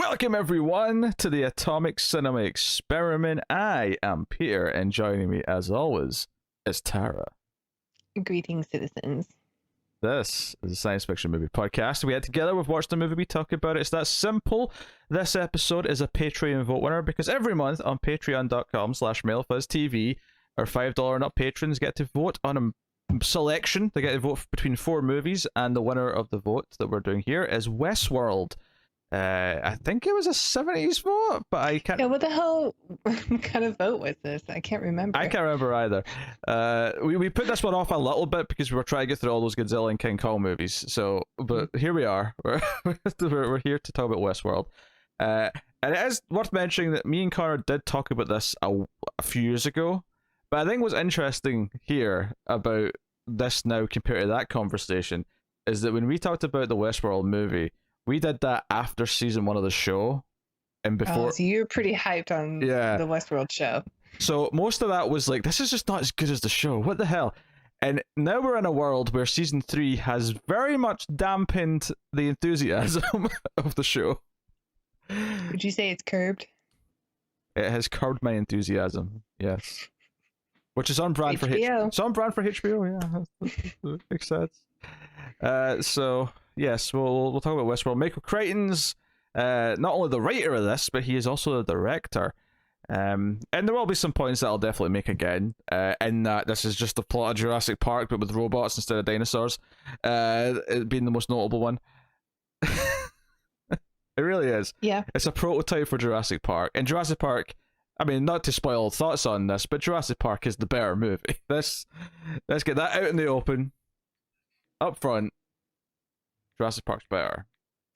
Welcome everyone to the Atomic Cinema Experiment. I am Peter, and joining me as always is Tara. Greetings, citizens. This is a science fiction movie podcast. We get together, we've watched a movie, we talk about it. It's that simple. This episode is a Patreon vote winner because every month on patreon.com/MailFuzzTV, our $5 and up patrons get to vote on a selection. They get to vote between 4 movies, and the winner of the vote that we're doing here is Westworld. I think it was a 70s vote, but I can't. Yeah, what the hell kind of vote was this? I can't remember. I can't remember either. We put this one off a little bit because we were trying to get through all those Godzilla and King Kong movies. So, but here we are. We're here to talk about Westworld. And it is worth mentioning that me and Connor did talk about this a few years ago. But I think what's interesting here about this now compared to that conversation is that when we talked about the Westworld movie, we did that after season 1 of the show, and before. So you're pretty hyped on the Westworld show. So most of that was like, this is just not as good as the show. What the hell? And now we're in a world where season 3 has very much dampened the enthusiasm of the show. Would you say it's curbed? It has curbed my enthusiasm. Yes, which is on brand for HBO. It's on brand for HBO. Yeah, that makes sense. So. Yes, we'll talk about Westworld. Michael Crichton's not only the writer of this, but he is also the director. And there will be some points that I'll definitely make again, in that this is just the plot of Jurassic Park, but with robots instead of dinosaurs, it being the most notable one. It really is. Yeah. It's a prototype for Jurassic Park. And Jurassic Park, I mean, not to spoil thoughts on this, but Jurassic Park is the better movie. Let's get that out in the open, up front. Jurassic Park's better.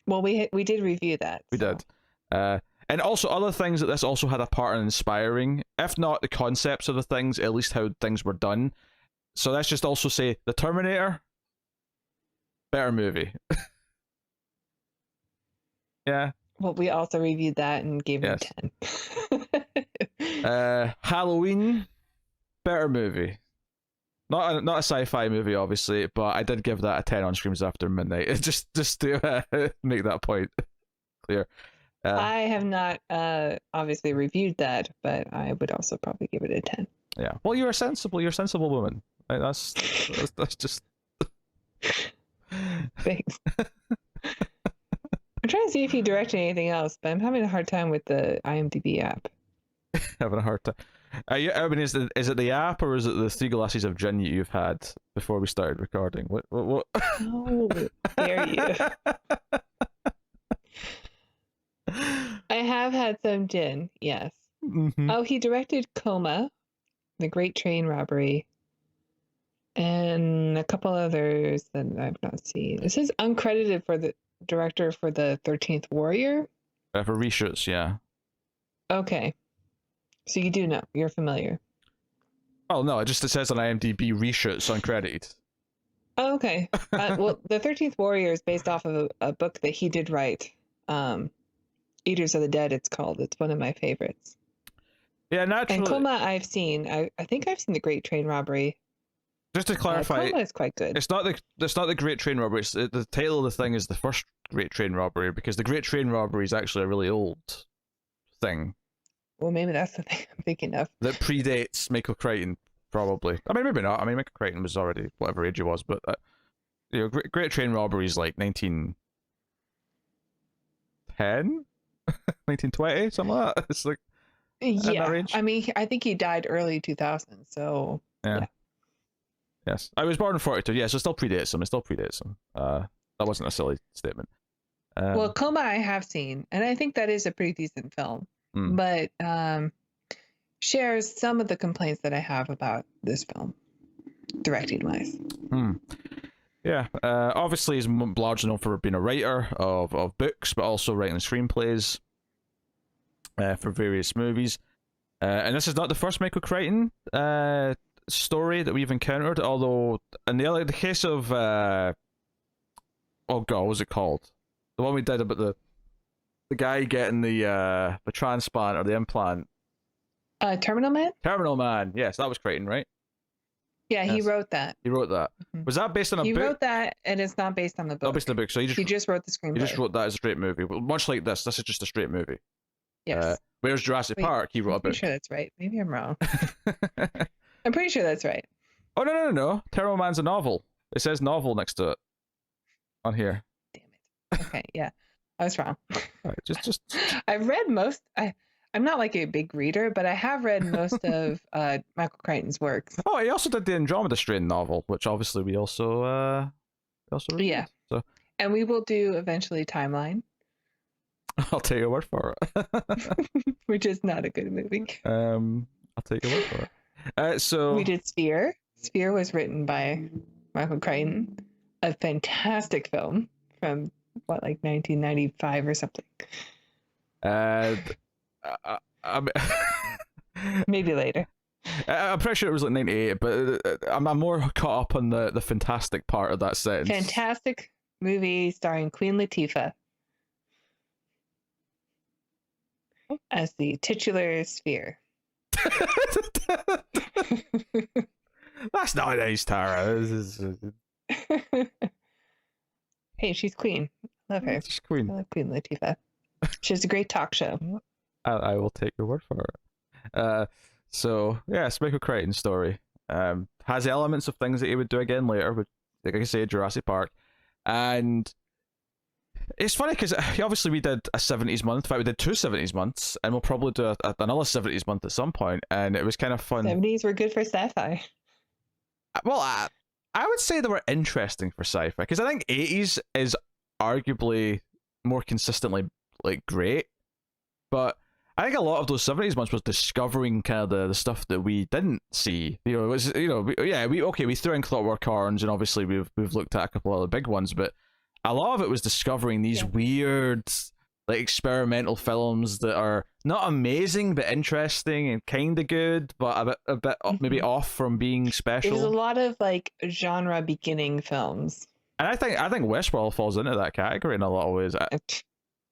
Well, we did review that. We did. And also other things that this also had a part in inspiring, if not the concepts of the things, at least how things were done. So let's just also say The Terminator, better movie. Yeah. Well, we also reviewed that and gave it a 10. Halloween, better movie. Not a sci-fi movie, obviously, but I did give that a 10 on Screams After Midnight. Just to make that point clear. I have not obviously reviewed that, but I would also probably give it a 10. Yeah. Well, you're a sensible woman. Right? That's just. Thanks. I'm trying to see if he directed anything else, but I'm having a hard time with the IMDb app. Having a hard time. I mean, is it the app or is it the 3 glasses of gin you've had before we started recording? What? Oh, dare you! I have had some gin, yes. Mm-hmm. Oh, he directed Coma, The Great Train Robbery, and a couple others that I've not seen. This is uncredited for the director for the 13th Warrior. For reshoots, yeah. Okay. So you do know, you're familiar. Oh no, it says on IMDb reshoots uncredited. Oh, okay. Well, the 13th Warrior is based off of a book that he did write. Eaters of the Dead, it's called. It's one of my favorites. Yeah, naturally. And Coma I've seen. I think I've seen The Great Train Robbery. Just to clarify, Coma is quite good. It's not the Great Train Robbery. The title of the thing is the first Great Train Robbery, because the Great Train Robbery is actually a really old thing. Well, maybe that's the thing I'm thinking of. That predates Michael Crichton, probably. I mean, maybe not. I mean, Michael Crichton was already whatever age he was, but Great Train Robbery is like 1910, 1920, something like that. It's like that range. I mean, I think he died early 2000, so yeah. Yes, I was born in 42. Yeah, so it still predates him. That wasn't a silly statement. Well, Coma I have seen, and I think that is a pretty decent film. But shares some of the complaints that I have about this film, directing wise. Yeah, obviously he's largely known for being a writer of books, but also writing screenplays for various movies. And this is not the first Michael Crichton story that we've encountered, although in the case of oh god, what was it called? The one we did about the guy getting the transplant or the implant. Terminal Man? Terminal Man, yes, that was Crichton, right? Yeah, he wrote that. He wrote that. Was that based on a book? He wrote that, and it's not based on the book. Not based on the book, so he just wrote the screenplay. He just wrote that as a straight movie. Much like this is just a straight movie. Yes. Whereas Jurassic Park, he wrote a book. I'm pretty sure that's right. Maybe I'm wrong. I'm pretty sure that's right. Oh, no. Terrible Man's a novel. It says novel next to it on here. Damn it. Okay, yeah. I was wrong. Right, just... I've read most... I'm not like a big reader, but I have read most of Michael Crichton's works. Oh, he also did the Andromeda Strain novel, which obviously we also read. Yeah. So. And we will do eventually Timeline. I'll take your word for it. Which is not a good movie. I'll take your word for it. So we did Sphere. Sphere was written by Michael Crichton, a fantastic film from like 1995 or something. Maybe later. I'm pretty sure it was like 98, but I'm more caught up on the fantastic part of that sentence. Fantastic movie starring Queen Latifah as the titular Sphere. That's not nice, Tara. Hey, she's Queen. Love her. She's Queen. I love Queen Latifah. She has a great talk show. I will take your word for it. So yeah, it's Michael Crichton's story. Has elements of things that he would do again later, but like I say, Jurassic Park. And it's funny because obviously we did a 70s month. In fact, we did 2 70s months, and we'll probably do another 70s month at some point. And it was kind of fun. 70s were good for sci-fi. Well, I would say they were interesting for sci-fi because I think 80s is arguably more consistently like great, but I think a lot of those 70s months was discovering kind of the stuff that we didn't see. You know, it was, you know, we threw in Clockwork Orange, and obviously we've looked at a couple of other big ones, but a lot of it was discovering these weird, like, experimental films that are not amazing but interesting and kind of good, but a bit maybe off from being special. There's a lot of like genre beginning films, and I think Westworld falls into that category in a lot of ways.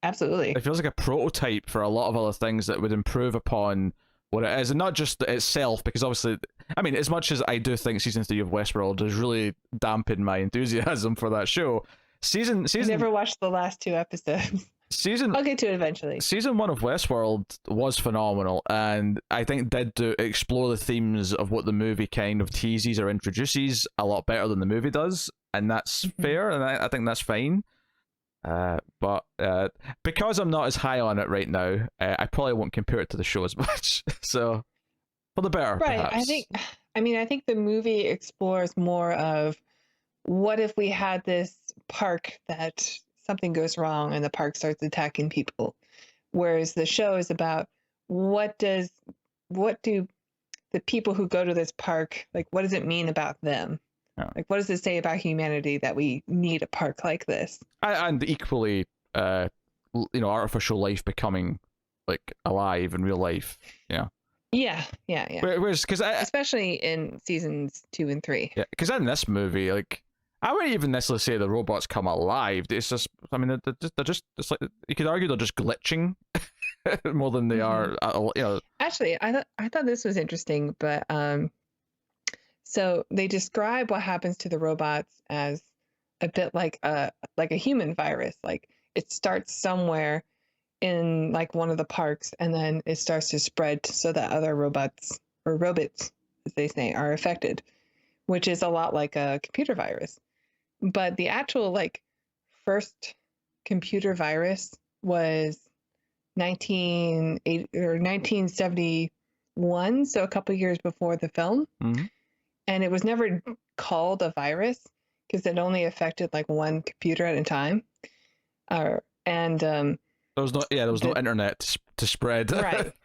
Absolutely. It feels like a prototype for a lot of other things that would improve upon what it is, and not just itself, because obviously, I mean, as much as I do think season 3 of Westworld has really dampened my enthusiasm for that show, season I never watched the last 2 episodes. I'll get to it eventually. Season 1 of Westworld was phenomenal, and I think did explore the themes of what the movie kind of teases or introduces a lot better than the movie does, and that's fair, and I think that's fine. But because I'm not as high on it right now, I probably won't compare it to the show as much. So, for the better, right? Perhaps. I think the movie explores more of what if we had this park that something goes wrong and the park starts attacking people, whereas the show is about what do the people who go to this park, like, what does it mean about them? Yeah. Like, what does it say about humanity that we need a park like this? And equally, artificial life becoming like alive in real life. Yeah. Yeah. Whereas, because especially in seasons 2 and 3. Yeah, because in this movie, like, I wouldn't even necessarily say the robots come alive. It's just, I mean, they're just, it's like, you could argue they're just glitching more than they are. Actually, I thought this was interesting, but so they describe what happens to the robots as a bit like a human virus. Like, it starts somewhere in like one of the parks, and then it starts to spread so that other robots, as they say, are affected, which is a lot like a computer virus. But the actual like first computer virus was 1971, so a couple years before the film. Mm-hmm. And it was never called a virus because it only affected like one computer at a time. There was no internet to spread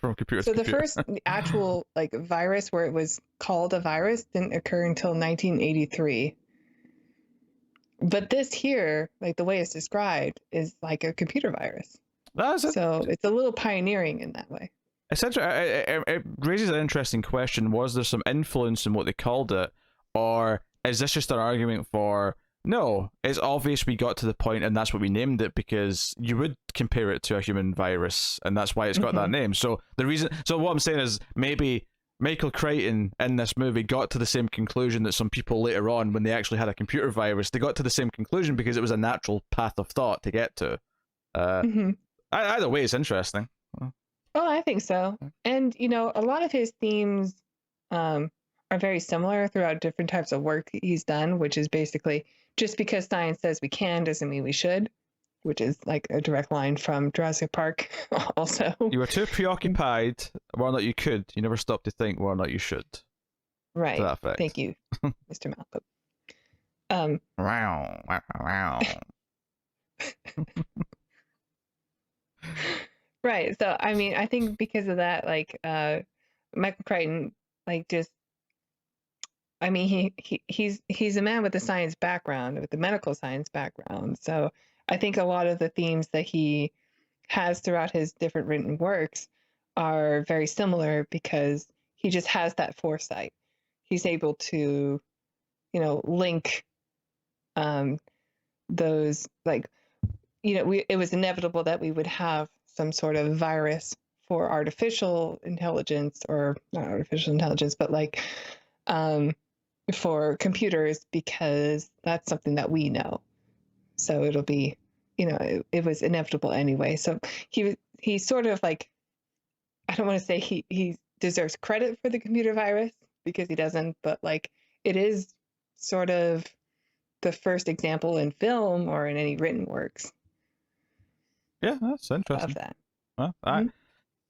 from computer to computer. So the first actual like virus where it was called a virus didn't occur until 1983. But this here, like the way it's described, is like a computer virus. So it's a little pioneering in that way. Essentially, it raises an interesting question. Was there some influence in what they called it? Or is this just an argument for, no, it's obvious we got to the point and that's what we named it, because you would compare it to a human virus and that's why it's got that name. So what I'm saying is maybe Michael Crichton in this movie got to the same conclusion that some people later on, when they actually had a computer virus, they got to the same conclusion because it was a natural path of thought to get to. Either way, it's interesting. Oh, I think so. And, a lot of his themes are very similar throughout different types of work he's done, which is basically just because science says we can doesn't mean we should, which is like a direct line from Jurassic Park also. You were too preoccupied whether or not you could. You never stopped to think whether or not you should. Right. Thank you, Mr. Malcolm. Wow. Right. So, I mean, I think because of that, like, Michael Crichton, like, just, I mean, he's a man with a science background, with the medical science background. So I think a lot of the themes that he has throughout his different written works are very similar because he just has that foresight. He's able to, link those, like, it was inevitable that we would have some sort of virus for artificial intelligence, or not artificial intelligence, but like for computers, because that's something that we know. So it'll be, it was inevitable anyway. So he's sort of like, I don't want to say he deserves credit for the computer virus, because he doesn't, but like it is sort of the first example in film or in any written works. Yeah, that's interesting. Of that. Well,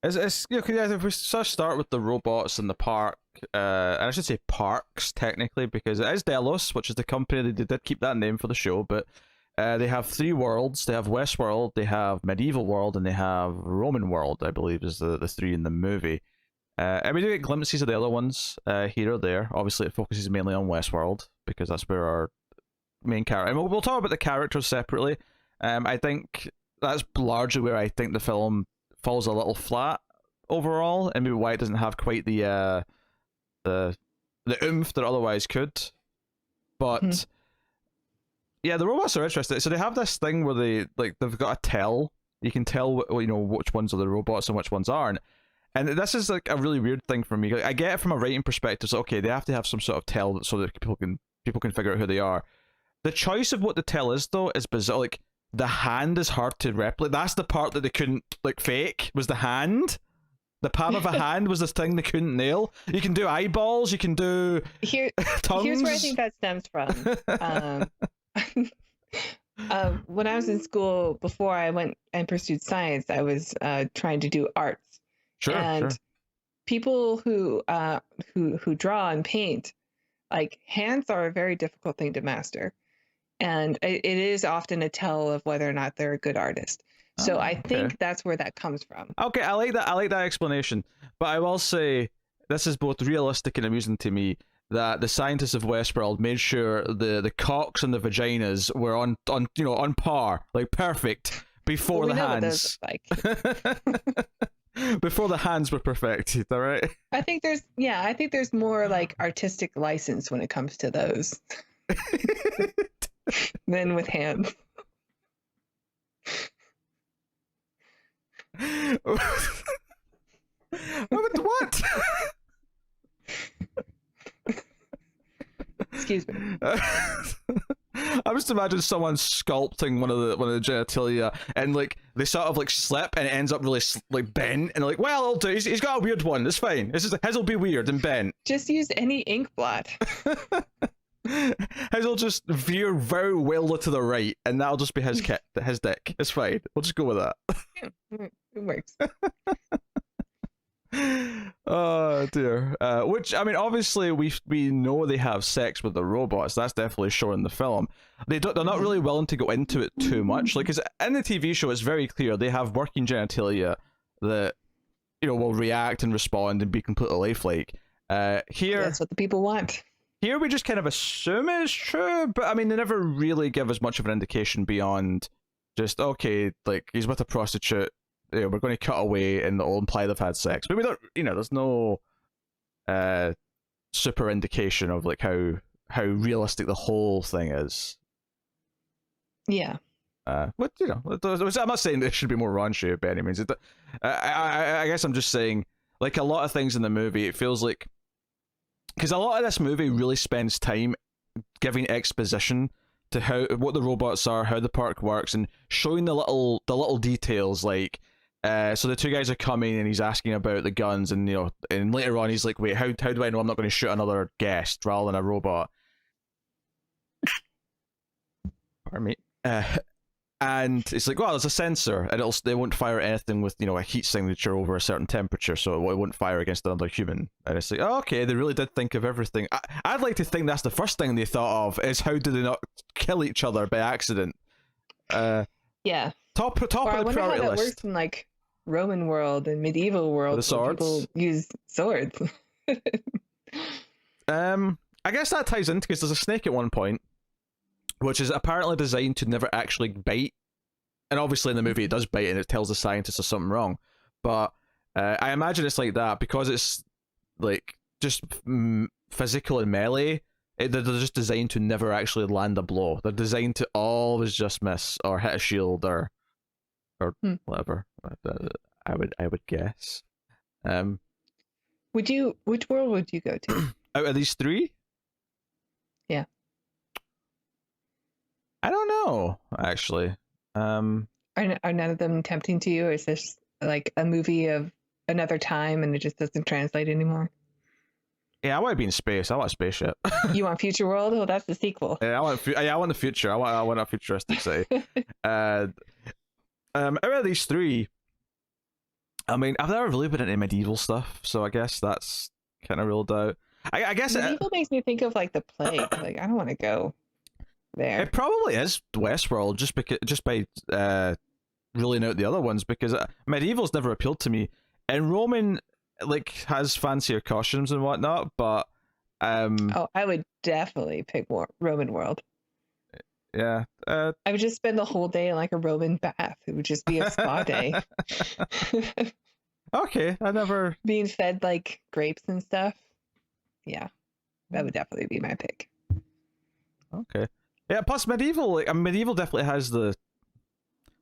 it's if we start with the robots in the park, and I should say parks technically, because it is Delos, which is the company. They did keep that name for the show, but they have 3 worlds. They have Westworld, they have Medieval World, and they have Roman World, I believe, is the 3 in the movie. And we do get glimpses of the other ones here or there. Obviously, it focuses mainly on Westworld because that's where our main character. And we'll talk about the characters separately. I think that's largely where I think the film falls a little flat overall, and maybe why it doesn't have quite the oomph that it otherwise could. But yeah, the robots are interesting. So they have this thing where they've got a tell. You can tell which ones are the robots and which ones aren't. And this is like a really weird thing for me. I get it from a writing perspective. So okay, they have to have some sort of tell so that people can figure out who they are. The choice of what the tell is though is bizarre. Like, the hand is hard to replicate. That's the part that they couldn't fake, was the hand. The palm of a hand was this thing they couldn't nail. You can do eyeballs, you can do tongues. Here's where I think that stems from. When I was in school, before I went and pursued science, I was trying to do arts. Sure. People who draw and paint, like, hands are a very difficult thing to master. And it is often a tell of whether or not they're a good artist. So I think that's where that comes from. Okay, I like that explanation. But I will say, this is both realistic and amusing to me, that the scientists of Westworld made sure the cocks and the vaginas were on par, like perfect, before the hands. Before the hands were perfected, all right? I think there's more like artistic license when it comes to those. Than with hands. What? Excuse me. I just imagine someone sculpting one of the genitalia, and they sort of slip, and it ends up really bent, and well, it'll do. He's got a weird one. It's fine. His will be weird and bent. Just use any ink blot. His will just veer very well to the right, and that'll just be his dick. It's fine. We'll just go with that. Yeah, it works. Oh dear. Which, I mean, obviously we know they have sex with the robots. That's definitely shown in the film. They're not really willing to go into it too much, because in the TV show it's very clear they have working genitalia that will react and respond and be completely lifelike. Here, that's what the people want. Here we just kind of assume it's true, but I mean, they never really give us much of an indication beyond just, okay, he's with a prostitute, we're going to cut away and it'll imply they've had sex. But we don't, there's no super indication of how realistic the whole thing is. Yeah. But I'm not saying there should be more raunchy by any means. I guess I'm just saying, like a lot of things in the movie, it feels like, because a lot of this movie really spends time giving exposition to what the robots are, how the park works, and showing the little details. Like, so the two guys are coming, and he's asking about the guns, and and later on he's like, "Wait, how do I know I'm not going to shoot another guest rather than a robot?" Pardon me. And it's like, well, there's a sensor, and they won't fire anything with a heat signature over a certain temperature, so it won't fire against another human. And it's like, oh, okay, they really did think of everything. I'd like to think that's the first thing they thought of, is how do they not kill each other by accident? Yeah. Top of the priority list. I wonder how that works in like Roman world and medieval world. The swords. People use swords. I guess that ties into, because there's a snake at one point, which is apparently designed to never actually bite. And obviously in the movie it does bite, and it tells the scientists there's something wrong. But I imagine it's like that because it's like just physical and melee. They're just designed to never actually land a blow. They're designed to always just miss or hit a shield or whatever. I would guess. Which world would you go to? Out of these three? Yeah. I don't know, actually. Are none of them tempting to you, or is this like a movie of another time and it just doesn't translate anymore? Yeah, I want to be in space. I want a spaceship. You want Future World? Oh, that's the sequel. Yeah, I want the future. I want a futuristic city. Out of these three, I mean, I've never really been into medieval stuff, so I guess that's kind of ruled out. I guess medieval makes me think of like the plague. Like, I don't want to go there. It probably is Westworld, just by ruling out the other ones, because medieval's never appealed to me. And Roman like has fancier costumes and whatnot, but I would definitely pick more Roman world. Yeah. I would just spend the whole day in like a Roman bath. It would just be a spa day. Okay, I never being fed like grapes and stuff. Yeah, that would definitely be my pick. Okay. Yeah, plus medieval, medieval definitely has the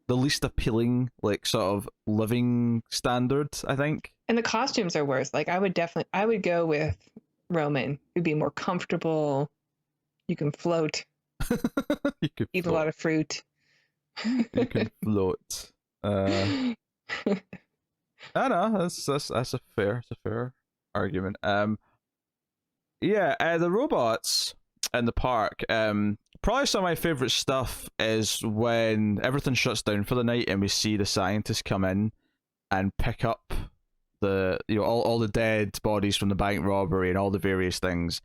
least appealing, like, sort of living standard, I think. And the costumes are worse. Like, I would go with Roman. It'd be more comfortable. You can float. You could eat a lot of fruit. You can float. I know, that's a fair argument. The robots in the park, probably some of my favorite stuff is when everything shuts down for the night and we see the scientists come in and pick up the all the dead bodies from the bank robbery and all the various things,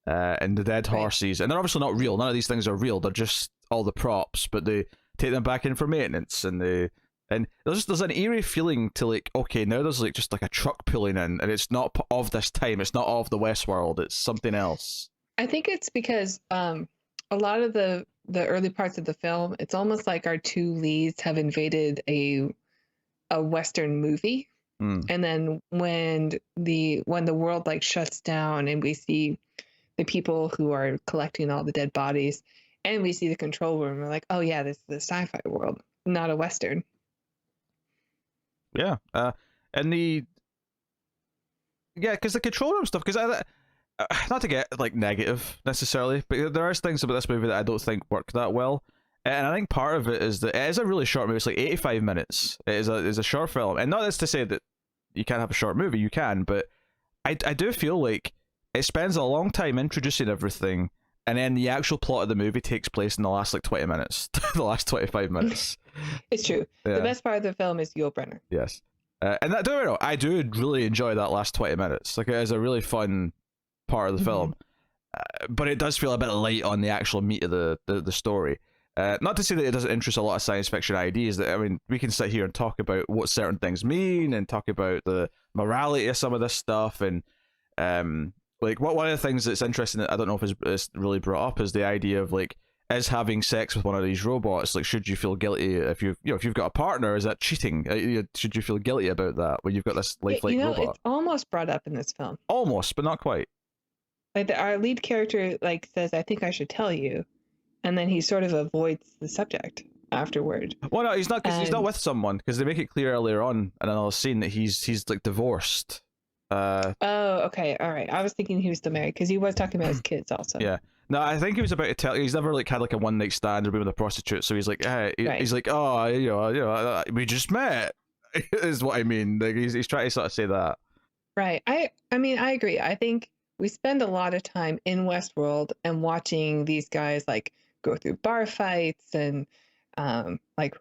and the dead horses. And they're obviously not real. None of these things are real. They're just all the props, but they take them back in for maintenance, and there's an eerie feeling to, like, okay, now there's like just like a truck pulling in, and it's not of this time. It's not of the Westworld. It's something else. I think it's because a lot of the early parts of the film, it's almost like our two leads have invaded a Western movie. And then when the world like shuts down and we see the people who are collecting all the dead bodies and we see the control room, we're like, oh yeah, this is a sci-fi world, not a Western. Yeah. Because the control room stuff, because not to get like negative necessarily, but there are things about this movie that I don't think work that well. And I think part of it is that it is a really short movie. It's like 85 minutes. It is a short film. And not as to say that you can't have a short movie, you can, but I do feel like it spends a long time introducing everything, and then the actual plot of the movie takes place in the last like 20 minutes, the last 25 minutes. It's true. Yeah. The best part of the film is Yul Brynner. Yes. And that, don't know, I do really enjoy that last 20 minutes. Like, it is a really fun part of the film. But it does feel a bit light on the actual meat of the story. Not to say that it doesn't interest a lot of science fiction ideas. That, I mean, we can sit here and talk about what certain things mean and talk about the morality of some of this stuff. And like, one of the things that's interesting that I don't know if is really brought up is the idea of, like, is having sex with one of these robots, like, should you feel guilty if you've got a partner? Is that cheating? Should you feel guilty about that when you've got this lifelike robot? It's almost brought up in this film. Almost, but not quite. Like, our lead character like says, "I think I should tell you," and then he sort of avoids the subject afterward. Well, no, he's not, because he's not with someone, because they make it clear earlier on in another scene that he's like divorced. Oh, okay, all right. I was thinking he was still married because he was talking about his kids also. Yeah. No, I think he was about to tell. He's never like had like a one night stand or been with a prostitute. So he's like, hey, Right. he's like, oh, we just met. Is what I mean. Like he's trying to sort of say that. Right. I mean, I agree. I think we spend a lot of time in Westworld and watching these guys like go through bar fights and like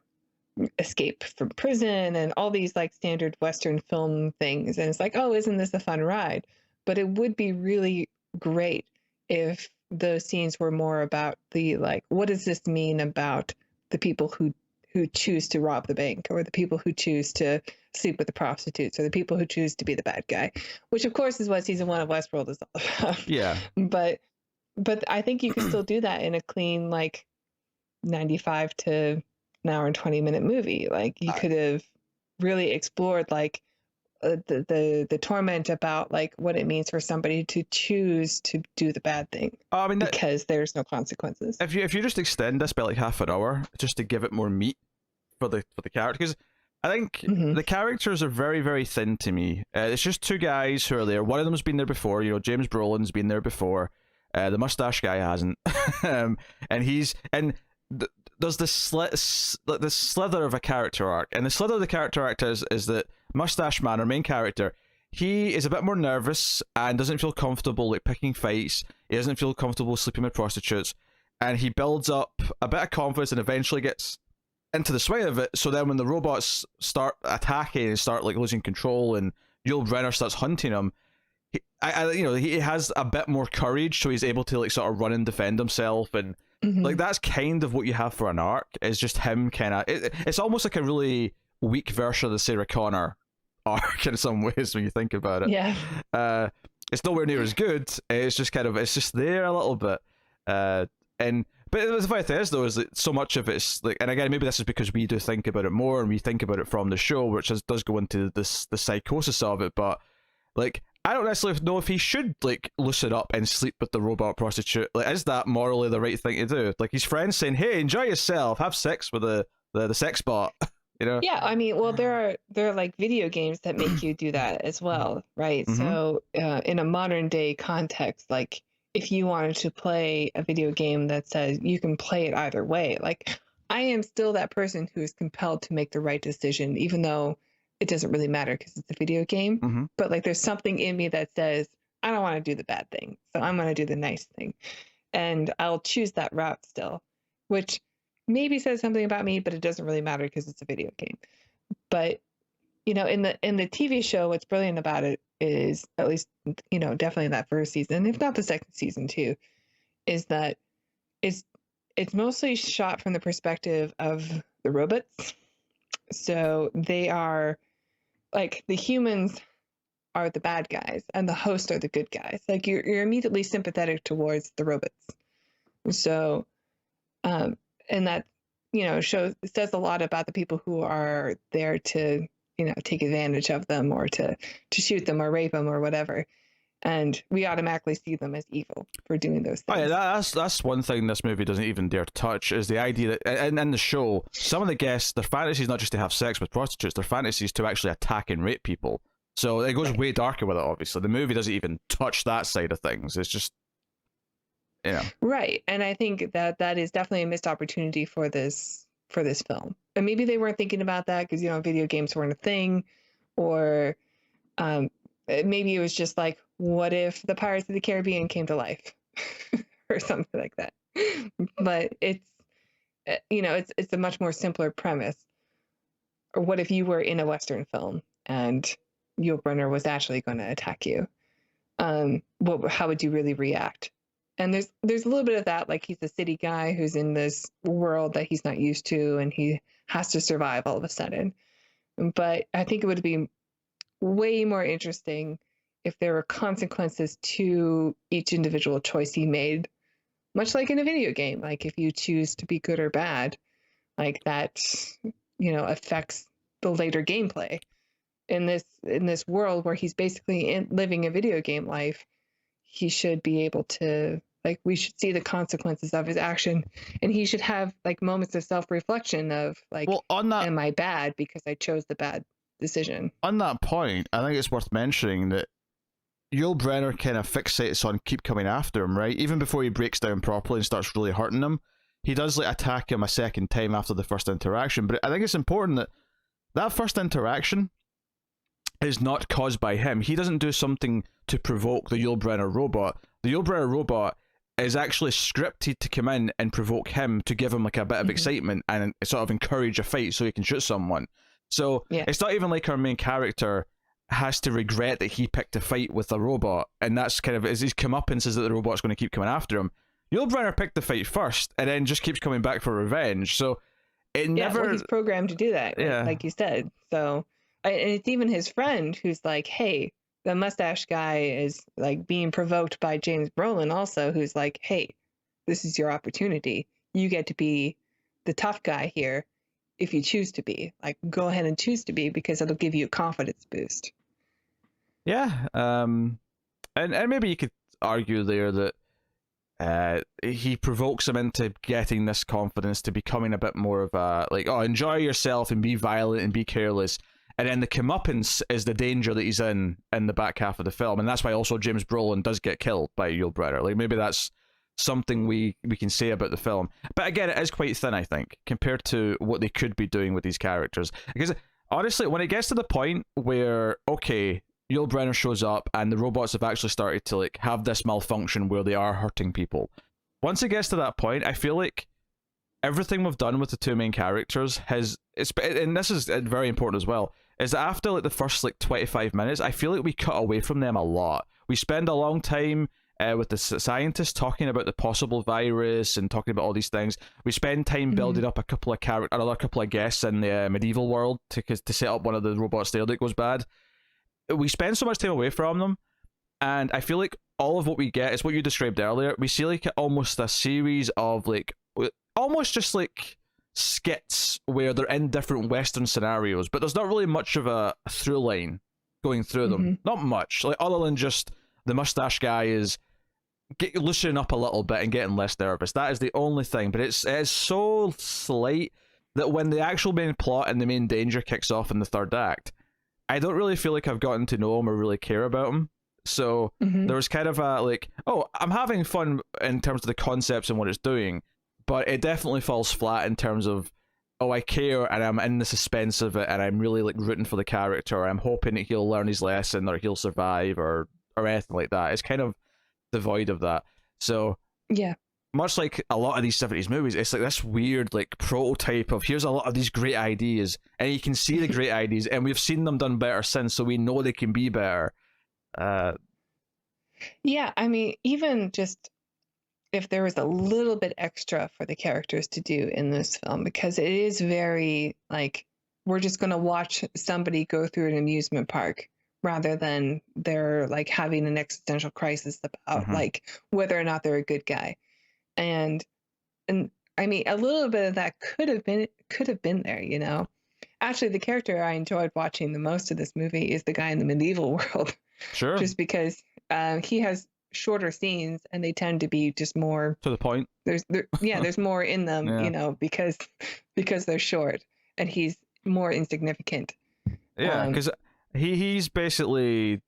escape from prison and all these like standard Western film things. And it's like, oh, isn't this a fun ride? But it would be really great if those scenes were more about the like, what does this mean about the people who choose to rob the bank, or the people who choose to sleep with the prostitutes, or the people who choose to be the bad guy, which of course is what season 1 of Westworld is all about. Yeah. But I think you can still do that in a clean like 95 to an hour and 20-minute movie. Like you could have really explored like the torment about like what it means for somebody to choose to do the bad thing. I mean, because there's no consequences. If you just extend this by like half an hour just to give it more meat for the character, because I think the characters are very, very thin to me. It's just two guys who are there. One of them's been there before. You know, James Brolin's been there before. The mustache guy hasn't, there's this slither of a character arc, and the slither of the character arc is that Mustache Man, our main character, he is a bit more nervous and doesn't feel comfortable like picking fights. He doesn't feel comfortable sleeping with prostitutes, and he builds up a bit of confidence and eventually gets into the swing of it. So then when the robots start attacking and start like losing control, and Yul Brynner starts hunting him, he has a bit more courage, so he's able to like sort of run and defend himself, and like that's kind of what you have for an arc. Is just him kind of. It's almost like a really weak version of the Sarah Connor arc in some ways when you think about it. Yeah. It's nowhere near as good. It's just kind of it's just there a little bit. But the funny thing is though is that so much of it's like, and again maybe this is because we do think about it more and we think about it from the show, which does go into the psychosis of it. But like I don't necessarily know if he should like loosen up and sleep with the robot prostitute. Like, is that morally the right thing to do? Like his friends saying, "Hey, enjoy yourself, have sex with the sex bot." You know? Yeah, I mean, well, there are like video games that make you do that as well, right? So in a modern day context, like if you wanted to play a video game that says you can play it either way, like I am still that person who is compelled to make the right decision, even though it doesn't really matter because it's a video game. But like there's something in me that says, I don't want to do the bad thing, so I'm going to do the nice thing. And I'll choose that route still, which maybe says something about me, but it doesn't really matter because it's a video game. But you know, in the TV show, what's brilliant about it is, at least, you know, definitely in that first season, if not the second season too, is that it's mostly shot from the perspective of the robots. So they are like, the humans are the bad guys and the hosts are the good guys. Like you're immediately sympathetic towards the robots. So and that, you know, says a lot about the people who are there to, you know, take advantage of them or to shoot them or rape them or whatever. And we automatically see them as evil for doing those things. Oh yeah, that's one thing this movie doesn't even dare to touch, is the idea that in the show, some of the guests, their fantasy is not just to have sex with prostitutes, their fantasy is to actually attack and rape people. So it goes way darker with it, obviously. The movie doesn't even touch that side of things. It's just, you know. Right. And I think that is definitely a missed opportunity for this film. And maybe they weren't thinking about that because, you know, video games weren't a thing, or maybe it was just like, what if the Pirates of the Caribbean came to life or something like that? But it's, you know, it's a much more simpler premise. Or what if you were in a Western film and Yul Brynner was actually going to attack you? How would you really react? And there's a little bit of that, like he's a city guy who's in this world that he's not used to, and he has to survive all of a sudden. But I think it would be way more interesting if there were consequences to each individual choice he made, much like in a video game. Like if you choose to be good or bad, like that, you know, affects the later gameplay. In this world where he's basically living a video game life, he should be able to, like, we should see the consequences of his action, and he should have like moments of self-reflection of like, well, am I bad because I chose the bad decision? On that point, I think it's worth mentioning that Yul Brynner kind of fixates on keep coming after him, right? Even before he breaks down properly and starts really hurting him, he does like attack him a second time after the first interaction. But I think it's important that that first interaction is not caused by him. He doesn't do something to provoke the Yul Brynner robot. The Yul Brynner robot is actually scripted to come in and provoke him to give him like a bit of excitement and sort of encourage a fight so he can shoot someone. So it's not even like our main character has to regret that he picked a fight with a robot, and that's kind of as he's come up and says that the robot's going to keep coming after him. Yul Brynner picked the fight first and then just keeps coming back for revenge. So it never... well, he's programmed to do that, like you said. So and it's even his friend who's like, hey, the mustache guy is like being provoked by James Brolin also, who's like, hey, this is your opportunity. You get to be the tough guy here if you choose to be. Like, go ahead and choose to be, because it'll give you a confidence boost. Yeah. And maybe you could argue there that he provokes him into getting this confidence, to becoming a bit more of a, like, oh, enjoy yourself and be violent and be careless. And then the comeuppance is the danger that he's in the back half of the film. And that's why also James Brolin does get killed by Yul Brynner. Like, maybe that's something we can say about the film. But again, it is quite thin, I think, compared to what they could be doing with these characters. Because honestly, when it gets to the point where, okay, Yul Brynner shows up and the robots have actually started to like have this malfunction where they are hurting people. Once it gets to that point, I feel like everything we've done with the two main characters and this is very important as well, is that after like the first like 25 minutes, I feel like we cut away from them a lot. We spend a long time with the scientists talking about the possible virus and talking about all these things. We spend time building up another couple of guests in the medieval world to set up one of the robots there that goes bad. We spend so much time away from them, and I feel like all of what we get is what you described earlier. We see like almost a series of like almost just like skits where they're in different Western scenarios, but there's not really much of a through line going through them. Not much, like other than just the mustache guy is loosening up a little bit and getting less nervous. That is the only thing, but it's so slight that when the actual main plot and the main danger kicks off in the third act, I don't really feel like I've gotten to know him or really care about him. So there was kind of a like, oh, I'm having fun in terms of the concepts and what it's doing, but it definitely falls flat in terms of, oh, I care and I'm in the suspense of it and I'm really like rooting for the character, or I'm hoping that he'll learn his lesson or he'll survive or anything like that. It's kind of devoid of that. So yeah, much like a lot of these 70s movies, it's like this weird like prototype of here's a lot of these great ideas, and you can see the great ideas, and we've seen them done better since, so we know they can be better. Yeah, I mean, even just if there was a little bit extra for the characters to do in this film, because it is very like, we're just going to watch somebody go through an amusement park rather than they're like having an existential crisis about like whether or not they're a good guy. And I mean, a little bit of that could have been there, you know. Actually, the character I enjoyed watching the most of this movie is the guy in the medieval world. Sure. Just because he has shorter scenes and they tend to be just more to the point. There's more in them, you know, because they're short and he's more insignificant. Yeah, because he's basically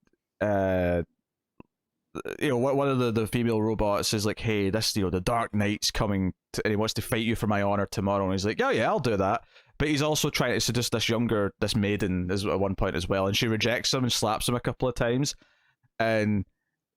you know, one of the female robots is like, hey, this, you know, the Dark Knight's coming and he wants to fight you for my honor tomorrow, and he's like, yeah, I'll do that. But he's also trying to seduce this maiden at one point as well, and she rejects him and slaps him a couple of times, and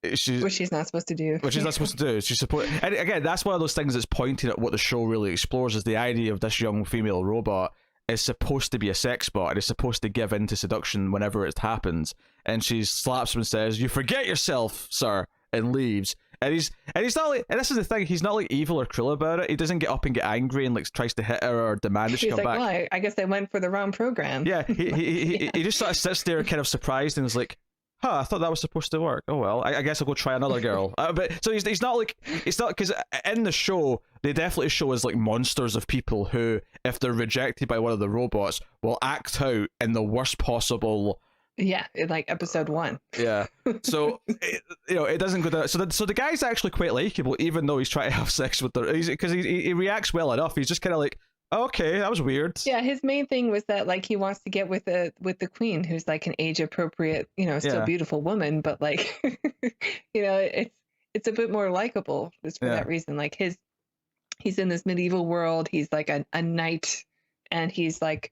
which she's not supposed to do. Which she's not supposed to do. She's supposed, and again, that's one of those things that's pointing at what the show really explores, is the idea of this young female robot is supposed to be a sex bot and is supposed to give in to seduction whenever it happens. And she slaps him and says, "You forget yourself, sir," and leaves. And he's not like, and this is the thing, he's not like evil or cruel about it. He doesn't get up and get angry and like tries to hit her or demand that she come back. Well, I guess they went for the wrong program. Yeah, he just sort of sits there kind of surprised and is like, huh, I thought that was supposed to work. Oh well, I guess I'll go try another girl. But so he's not like, it's not, because in the show they definitely show as like monsters of people who, if they're rejected by one of the robots, will act out in the worst possible. Yeah, in like episode 1. Yeah, so it doesn't go down. So the guy's actually quite likable, even though he's trying to have sex with her, because he reacts well enough. He's just kind of like, Okay, that was weird. Yeah, his main thing was that like he wants to get with the queen, who's like an age appropriate, still beautiful woman, but like, it's a bit more likable just for that reason. Like he's in this medieval world. He's like a knight, and he's like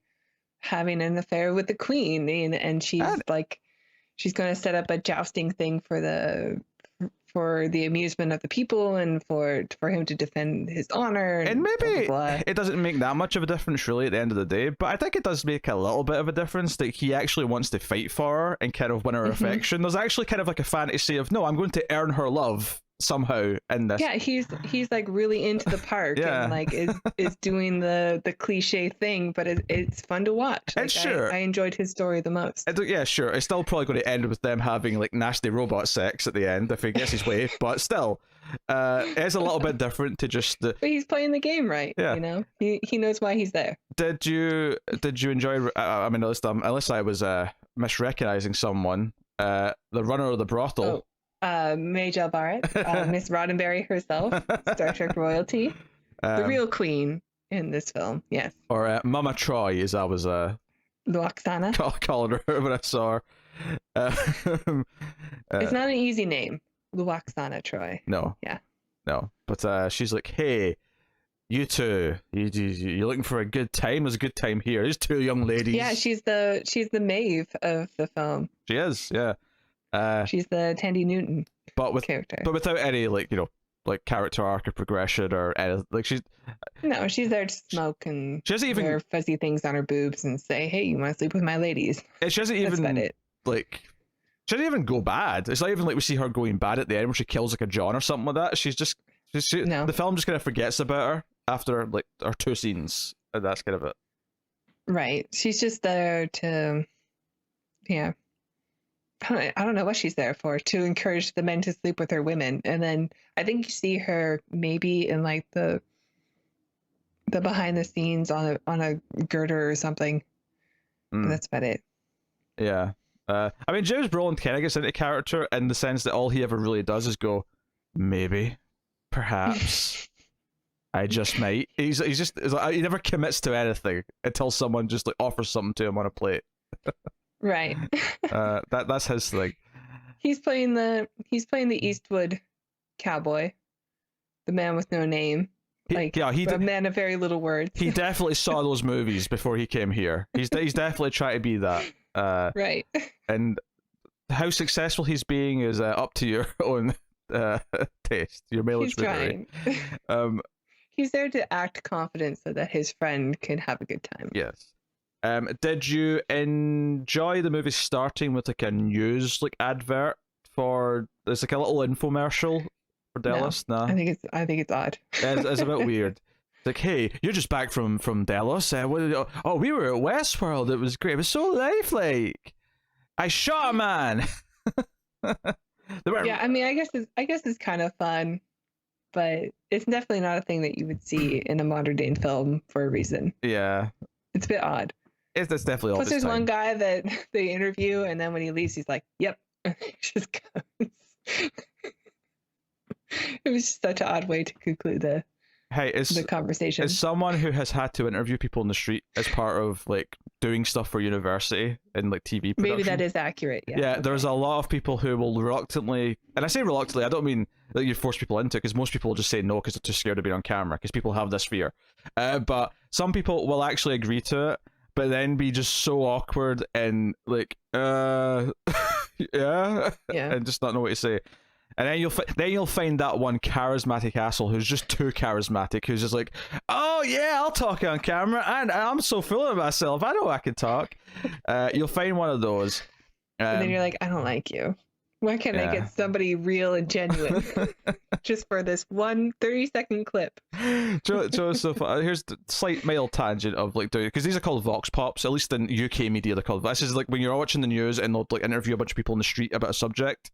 having an affair with the queen, and she's going to set up a jousting thing for the amusement of the people and for him to defend his honor. And maybe blah, blah, blah. It doesn't make that much of a difference really at the end of the day, but I think it does make a little bit of a difference that he actually wants to fight for her and kind of win her affection. There's actually kind of like a fantasy of, no, I'm going to earn her love somehow in this. Yeah, he's like really into the part and like is doing the cliche thing, but it's fun to watch. Like, I enjoyed his story the most. Yeah, sure. It's still probably going to end with them having like nasty robot sex at the end if he gets his way, but still, it's a little bit different to just the. But he's playing the game right. Yeah, he knows why he's there. Did you enjoy? I mean, unless I was misrecognizing someone, the runner of the brothel. Oh. Majel Barrett, Miss Roddenberry herself, Star Trek royalty, the real queen in this film, yes. Or Mama Troy, as I was Luoxana. Calling her when I saw her. It's not an easy name, Luoxana Troy. No. Yeah. No, but she's like, hey, you two, you looking for a good time? There's a good time here. There's two young ladies. Yeah, she's the Maeve of the film. She is, yeah. She's the Tandy Newton character, but without any like character arc or progression or anything. Like she's there to smoke and she doesn't even wear fuzzy things on her boobs and say, "Hey, you want to sleep with my ladies?" She doesn't even she doesn't even go bad. It's not even like we see her going bad at the end where she kills like a John or something like that. The film just kind of forgets about her after like her two scenes, and that's kind of it. Right, she's just there to, yeah. I don't know what she's there for, to encourage the men to sleep with her women. And then I think you see her maybe in like the behind the scenes on a girder or something. That's about it. Yeah. I mean, James Brolin kind of gets into character in the sense that all he ever really does is go, maybe, perhaps, I just might. He's like, he never commits to anything until someone just like offers something to him on a plate. Right. That's his thing. He's playing the Eastwood cowboy, the man with no name. A man of very little words. He definitely saw those movies before he came here. He's definitely trying to be that. Right. And how successful he's being is up to your own taste, your mileage. He's trying. He's there to act confident so that his friend can have a good time. Yes. Did you enjoy the movie starting with like a news advert for there's like a little infomercial for Delos? No. I think it's odd. It's a bit weird. It's like, hey, you're just back from Delos. We were at Westworld. It was great. It was so lifelike. I shot a man. Yeah, I mean, I guess it's kind of fun, but it's definitely not a thing that you would see in a modern day film for a reason. Yeah, it's a bit odd. It's definitely. Plus, there's one guy that they interview, and then when he leaves, he's like, "Yep," and he just goes. It was just such an odd way to conclude the conversation. As someone who has had to interview people in the street as part of doing stuff for university and TV production, maybe that is accurate. Yeah, there's a lot of people who will reluctantly, and I say reluctantly, I don't mean that you force people into it, because most people will just say no because they're too scared to be on camera, because people have this fear. But some people will actually agree to it, but then be just so awkward and yeah, and just not know what to say. And then you'll find that one charismatic asshole who's just too charismatic, who's just like, oh yeah, I'll talk on camera, and I'm so full of myself, I know I can talk. You'll find one of those. And then you're like, I don't like you. Why can't I get somebody real and genuine just for this 30-second clip? Joseph, here's the slight male tangent of doing it, because these are called vox pops, at least in UK media they're called. This is when you're watching the news and they'll interview a bunch of people in the street about a subject.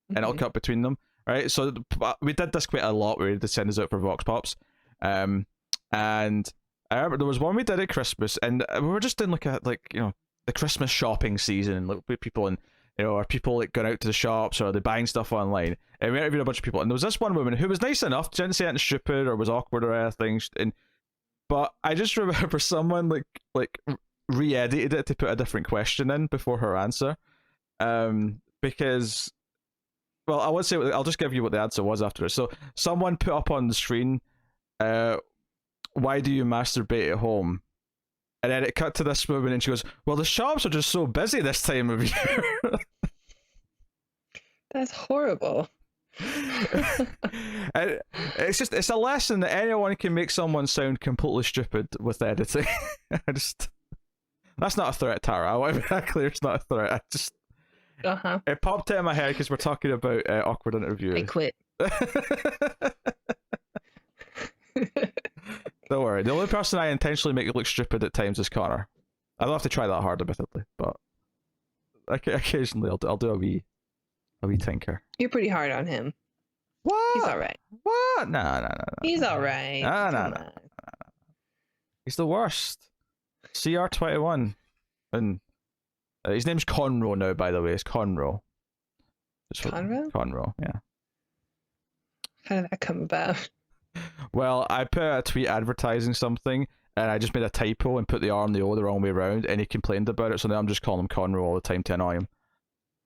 And it'll cut between them, right? So we did this quite a lot. We had to send us out for Vox Pops, and I remember there was one we did at Christmas, and we were just in the Christmas shopping season, with people, and are people going out to the shops, or are they buying stuff online? And we interviewed a bunch of people, and there was this one woman who was nice enough, didn't say anything stupid or was awkward or anything, But I just remember someone like re-edited it to put a different question in before her answer. Because, well, I won't say. I'll just give you what the answer was after it. So someone put up on the screen, "Why do you masturbate at home?" And then it cut to this woman, and she goes, "Well, the shops are just so busy this time of year." That's horrible. And it's a lesson that anyone can make someone sound completely stupid with editing. That's not a threat, Tara. I want to be that clear. It's not a threat. It popped out of my head because we're talking about awkward interviews. I quit. Don't worry. The only person I intentionally make look stupid at times is Connor. I don't have to try that hard, admittedly, but occasionally I'll do a wee tinker. You're pretty hard on him. What? He's all right. What? No. He's all right. No. He's the worst. CR21. And his name's Conroe now, by the way. It's Conroe. Conroe? Conroe, yeah. How did that come about? Well, I put a tweet advertising something, and I just made a typo and put the R and the O the wrong way around, and he complained about it, so now I'm just calling him Conroe all the time to annoy him.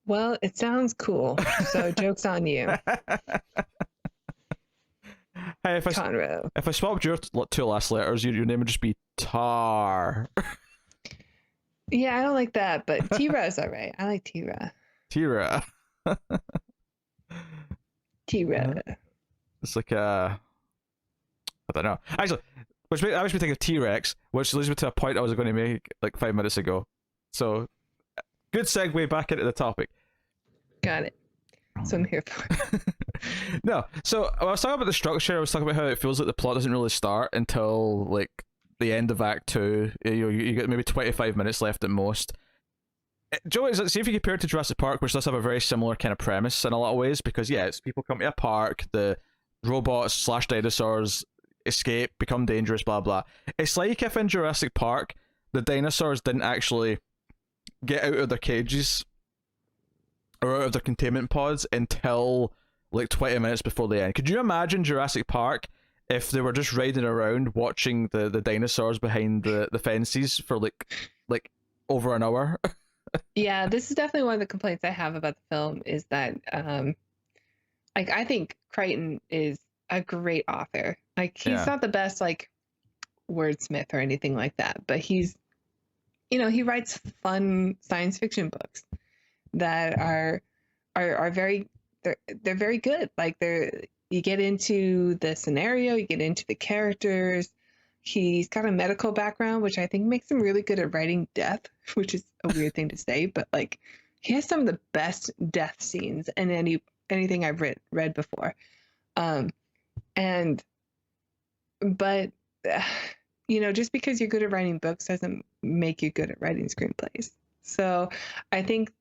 Well, it sounds cool, so joke's on you. Hey, if I swapped your two last letters, your name would just be Tar. Yeah, I don't like that, but T-Ra's all right. I like T-Ra. T-Ra. T-Ra. It's like I don't know. Actually, which makes me think of T-Rex, which leads me to a point I was going to make like 5 minutes ago. So, good segue back into the topic. Got it. So I'm here for. No, so I was talking about the structure. I was talking about how it feels like the plot doesn't really start until like the end of Act 2. You get maybe 25 minutes left at most. Joe, see if you compare it to Jurassic Park, which does have a very similar kind of premise in a lot of ways, because yeah, it's people come to a park, the robots / dinosaurs escape, become dangerous, blah blah. It's like if in Jurassic Park the dinosaurs didn't actually get out of their cages or out of their containment pods until like 20 minutes before the end. Could you imagine Jurassic Park if they were just riding around watching the dinosaurs behind the fences for like over an hour? Yeah, this is definitely one of the complaints I have about the film is that like I think Crichton is a great author. Like he's not the best like wordsmith or anything like that, but he's he writes fun science fiction books that are very they're very good. Like you get into the scenario, you get into the characters. He's got a medical background, which I think makes him really good at writing death, which is a weird thing to say, but like he has some of the best death scenes in anything I've read before. But just because you're good at writing books doesn't make you good at writing screenplays. So I think,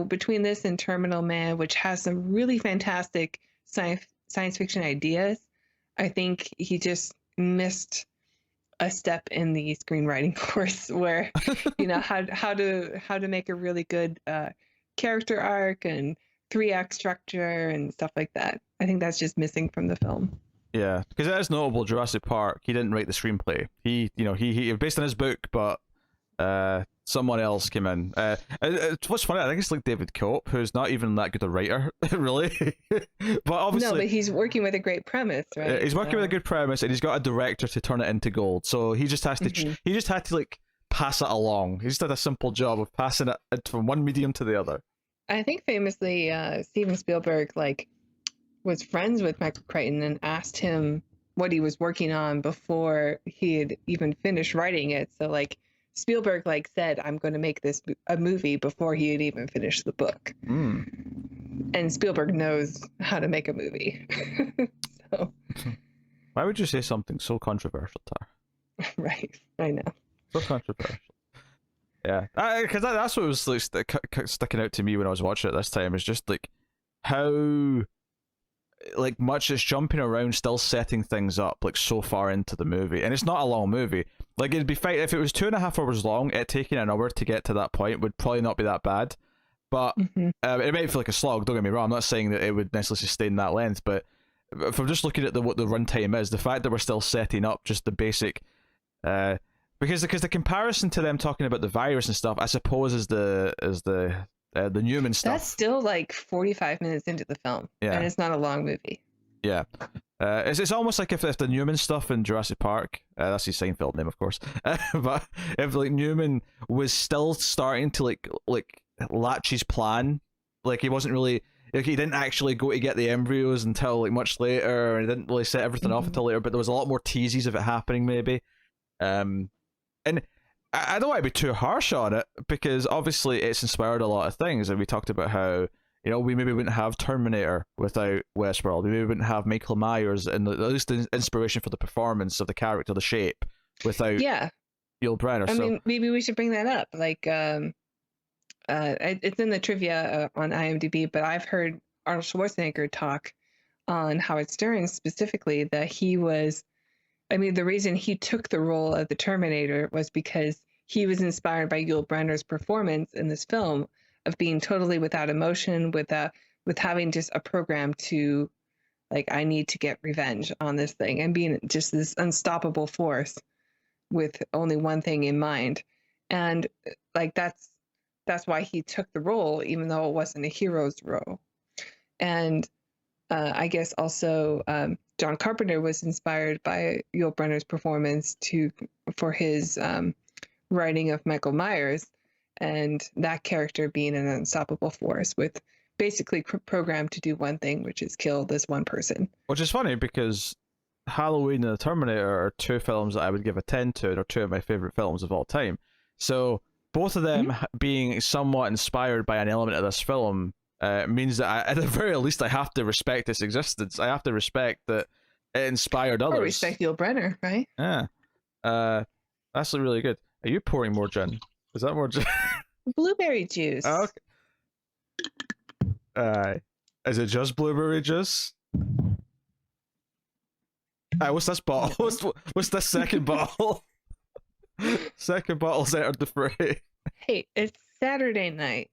between this and Terminal Man, which has some really fantastic science fiction ideas, I think he just missed a step in the screenwriting course where, how to make a really good character arc and 3-act structure and stuff like that. I think that's just missing from the film. Yeah, because it is notable. Jurassic Park, he didn't write the screenplay. He based on his book, but someone else came in. What's funny, I think it's like David Cope, who's not even that good a writer, really. But obviously, no, but he's working with a great premise, right? He's working with a good premise, and he's got a director to turn it into gold. So he just has to. He just had to like pass it along. He just did a simple job of passing it from one medium to the other. I think famously, Steven Spielberg was friends with Michael Crichton and asked him what he was working on before he had even finished writing it. So Spielberg said, I'm going to make this a movie before he had even finished the book. And Spielberg knows how to make a movie. So why would you say something so controversial, Tar? Right, I know. So controversial. Yeah, because that's what was sticking out to me when I was watching it this time, is just how much it's jumping around, still setting things up so far into the movie. And it's not a long movie. It'd be fine if it was 2.5 hours long. It taking an hour to get to that point would probably not be that bad, but it might feel like a slog, don't get me wrong. I'm not saying that it would necessarily sustain that length, but if I'm just looking at what the runtime is, the fact that we're still setting up just the basic Because the comparison to them talking about the virus and stuff, I suppose, is the Newman stuff. That's still like 45 minutes into the film, and it's not a long movie. Yeah. It's almost like if the Newman stuff in Jurassic Park, that's his Seinfeld name, of course, but if like Newman was still starting to like latch his plan, like he wasn't really, like he didn't actually go to get the embryos until like much later, and he didn't really set everything off until later, but there was a lot more teases of it happening maybe. And I don't want to be too harsh on it, because obviously it's inspired a lot of things, and we talked about how, you know, we maybe wouldn't have Terminator without Westworld. We maybe wouldn't have Michael Myers, and at least the inspiration for the performance of the character, the shape, without Yul Brynner. I mean, maybe we should bring that up. Like, it's in the trivia on IMDb, but I've heard Arnold Schwarzenegger talk on Howard Stern specifically that he was, I mean, the reason he took the role of the Terminator was because he was inspired by Yul Brynner's performance in this film of being totally without emotion, with having just a program to, like, I need to get revenge on this thing, and being just this unstoppable force with only one thing in mind. And like that's why he took the role, even though it wasn't a hero's role. And I guess also John Carpenter was inspired by Yul Brynner's performance for his writing of Michael Myers, and that character being an unstoppable force with basically programmed to do one thing, which is kill this one person. Which is funny, because Halloween and the Terminator are two films that I would give a 10 to, and are two of my favorite films of all time. So both of them being somewhat inspired by an element of this film means that at the very least I have to respect its existence. I have to respect that it inspired others. I respect Yul Brynner, right? Yeah. That's really good. Are you pouring more gin? Is that more gin? Blueberry juice. Oh, okay. Is it just blueberry juice? What's this bottle? What's this second bottle? Second bottle's entered the fray. Hey, it's Saturday night.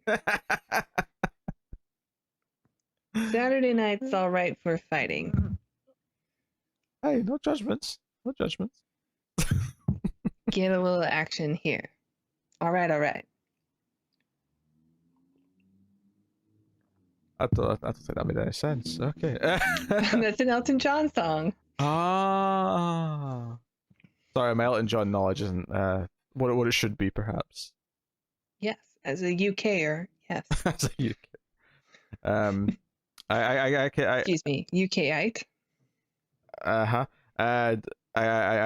Saturday night's all right for fighting. Hey, no judgments. No judgments. Get a little action here. All right, all right. I don't think that made any sense. Okay. That's an Elton John song. Ah. Sorry, my Elton John knowledge isn't what it should be, perhaps. Yes, as a UKer, yes. As a UK. Excuse me, UKite. I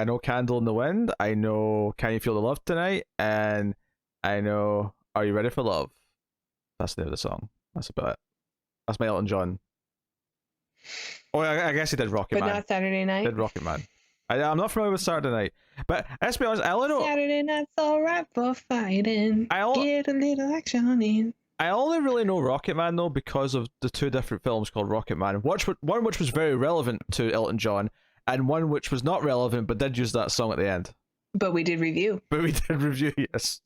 know Candle in the Wind. I know Can You Feel the Love Tonight, and I know Are You Ready for Love. That's the name of the song. That's about it. That's my Elton John. Oh, I guess he did Rocket Man. But not Saturday Night? He did Rocket Man. I'm not familiar with Saturday Night. But let's be honest, I only know... Saturday Night's alright for fighting. Get a little action in. I only really know Rocket Man, though, because of the two different films called Rocket Man. One which was very relevant to Elton John, and one which was not relevant, but did use that song at the end. But we did review. Yes.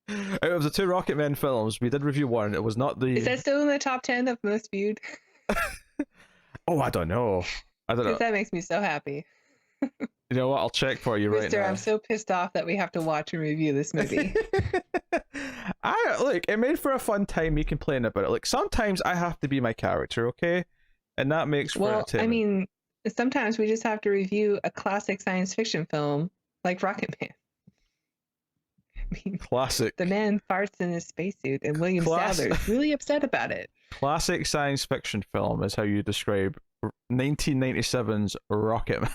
Out of the two Rocket Man films, we did review one. It was not the... Is that still in the top 10 of most viewed? Oh, I don't know. That makes me so happy. You know what? I'll check for you right now. I'm so pissed off that we have to watch and review this movie. Look, it made for a fun time me complaining about it. Like, sometimes I have to be my character, okay? And that makes for entertainment. I mean, sometimes we just have to review a classic science fiction film like Rocket Man. I mean, classic. The man farts in his spacesuit, and William Sadler's really upset about it. Classic science fiction film is how you describe 1997's Rocket Man.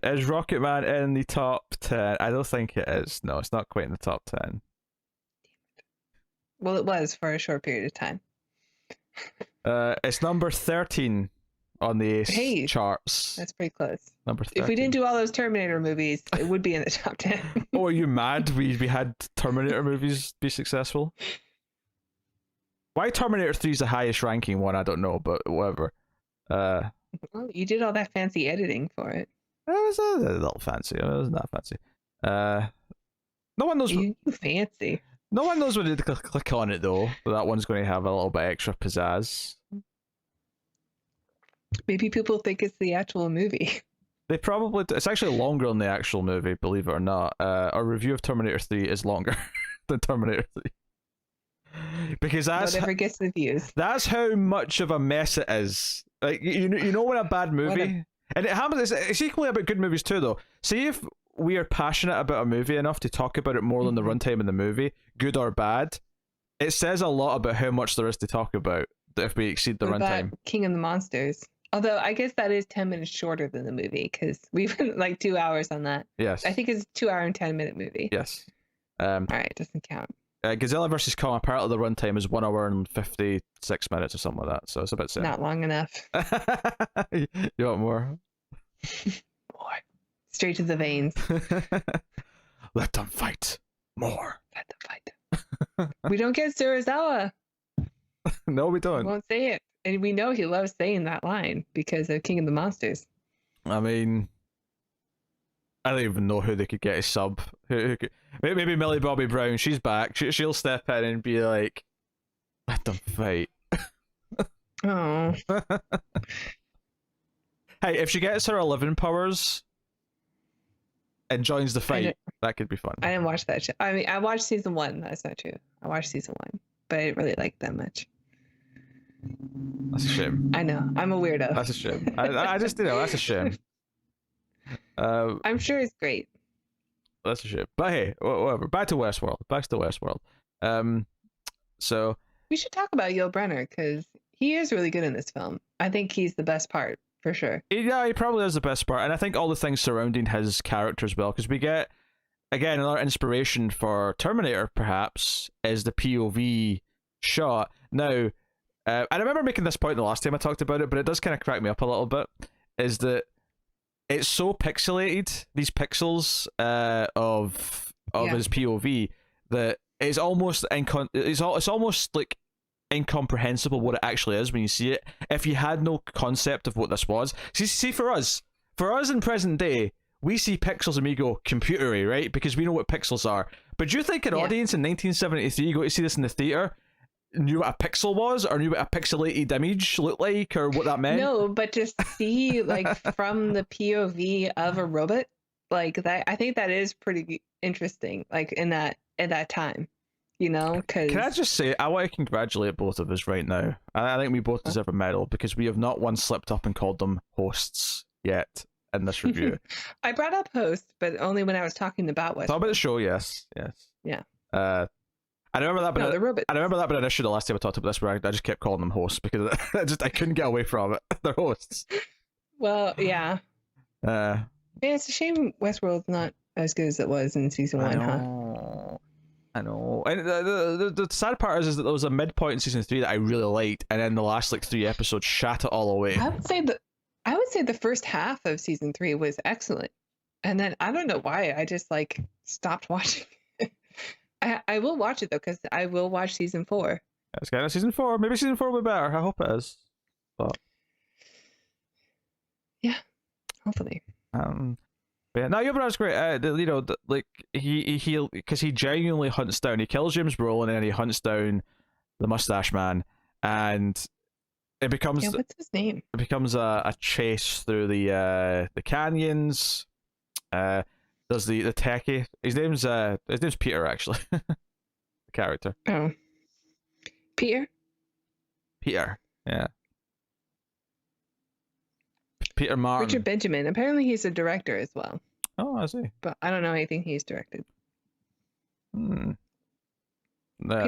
Is Rocket Man in the top 10? I don't think it is. No, it's not quite in the top 10. Well, it was for a short period of time. It's number 13 on the ACE charts. That's pretty close. Number 13. If we didn't do all those Terminator movies, it would be in the top 10. Oh, are you mad? We had Terminator movies be successful? Why Terminator 3 is the highest ranking one, I don't know, but whatever. Well, you did all that fancy editing for it. It was a little fancy. It wasn't that fancy. No one knows. You fancy. No one knows when to click on it, though. But that one's going to have a little bit extra pizzazz. Maybe people think it's the actual movie. They probably it's actually longer than the actual movie, believe it or not. Our review of Terminator 3 is longer than Terminator 3. Because whatever gets the views. That's how much of a mess it is. Like you know when a bad movie and it happens. It's equally about good movies too, though. See if we are passionate about a movie enough to talk about it more than the runtime in the movie, good or bad. It says a lot about how much there is to talk about if we exceed the runtime. King of the Monsters. Although I guess that is 10 minutes shorter than the movie because we've been like 2 hours on that. Yes. I think it's a 2 hour and 10 minute movie. Yes. All right, doesn't count. Godzilla vs. Kong, apparently the runtime is 1 hour and 56 minutes or something like that. So it's a bit same. Not long enough. You want more? More. Straight to the veins. Let them fight. More. Let them fight. We don't get Serizawa. No, we don't. We won't say it. And we know he loves saying that line because of King of the Monsters. I mean, I don't even know who they could get a sub. Who could, maybe Millie Bobby Brown. She's back. She'll step in and be like, "Let them fight." Oh. Hey, if she gets her 11 powers and joins the fight, that could be fun. I didn't watch that show. I mean, I watched season 1. That's not true. I watched season 1, but I didn't really like that much. That's a shame. I know. I'm a weirdo. That's a shame. I just, that's a shame. I'm sure it's great. That's a shame. But hey, whatever. Back to Westworld. So we should talk about Yul Brynner because he is really good in this film. I think he's the best part for sure. Yeah, he probably is the best part, and I think all the things surrounding his character as well, because we get again another inspiration for Terminator. Perhaps is the POV shot. Now, I remember making this point the last time I talked about it, but it does kind of crack me up a little bit. Is that it's so pixelated, these pixels of his POV, that it's almost it's almost like incomprehensible what it actually is when you see it if you had no concept of what this was. See, for us in present day, we see pixels and we go computery, right? Because we know what pixels are. But do you think an audience in 1973 go to see this in the theater knew what a pixel was, or knew what a pixelated image looked like, or what that meant? No, but just see like from the POV of a robot, like that. I think that is pretty interesting. Like in that at that time, you know. Because can I just say, I want to congratulate both of us right now. I think we both deserve a medal because we have not once slipped up and called them hosts yet in this review. I brought up host, but only when I was talking about Westworld. Talk about the show, yes. Yeah. I remember that, but no, the robots. I remember that, but an issue the last time I talked about this, where I just kept calling them hosts because I couldn't get away from it. They're hosts. Well, yeah. Yeah, it's a shame Westworld's not as good as it was in season 1, huh? I know. And the sad part is that there was a midpoint in season 3 that I really liked, and then the last like 3 episodes shat it all away. I would say the first half of season 3 was excellent, and then I don't know why I just like stopped watching. I will watch it though, because I will watch season 4. It's kind of season 4. Maybe season 4 will be better. I hope it is. But yeah, hopefully. But yeah, no, Yul Brynner's great. You know, like he because he genuinely hunts down. He kills James Brolin and he hunts down the Mustache Man, and it becomes what's his name? It becomes a chase through the canyons. There's the techie. His name's Peter, actually. The character. Oh. Peter, yeah. Peter Martin. Richard Benjamin. Apparently he's a director as well. Oh, I see. But I don't know anything he's directed. Peter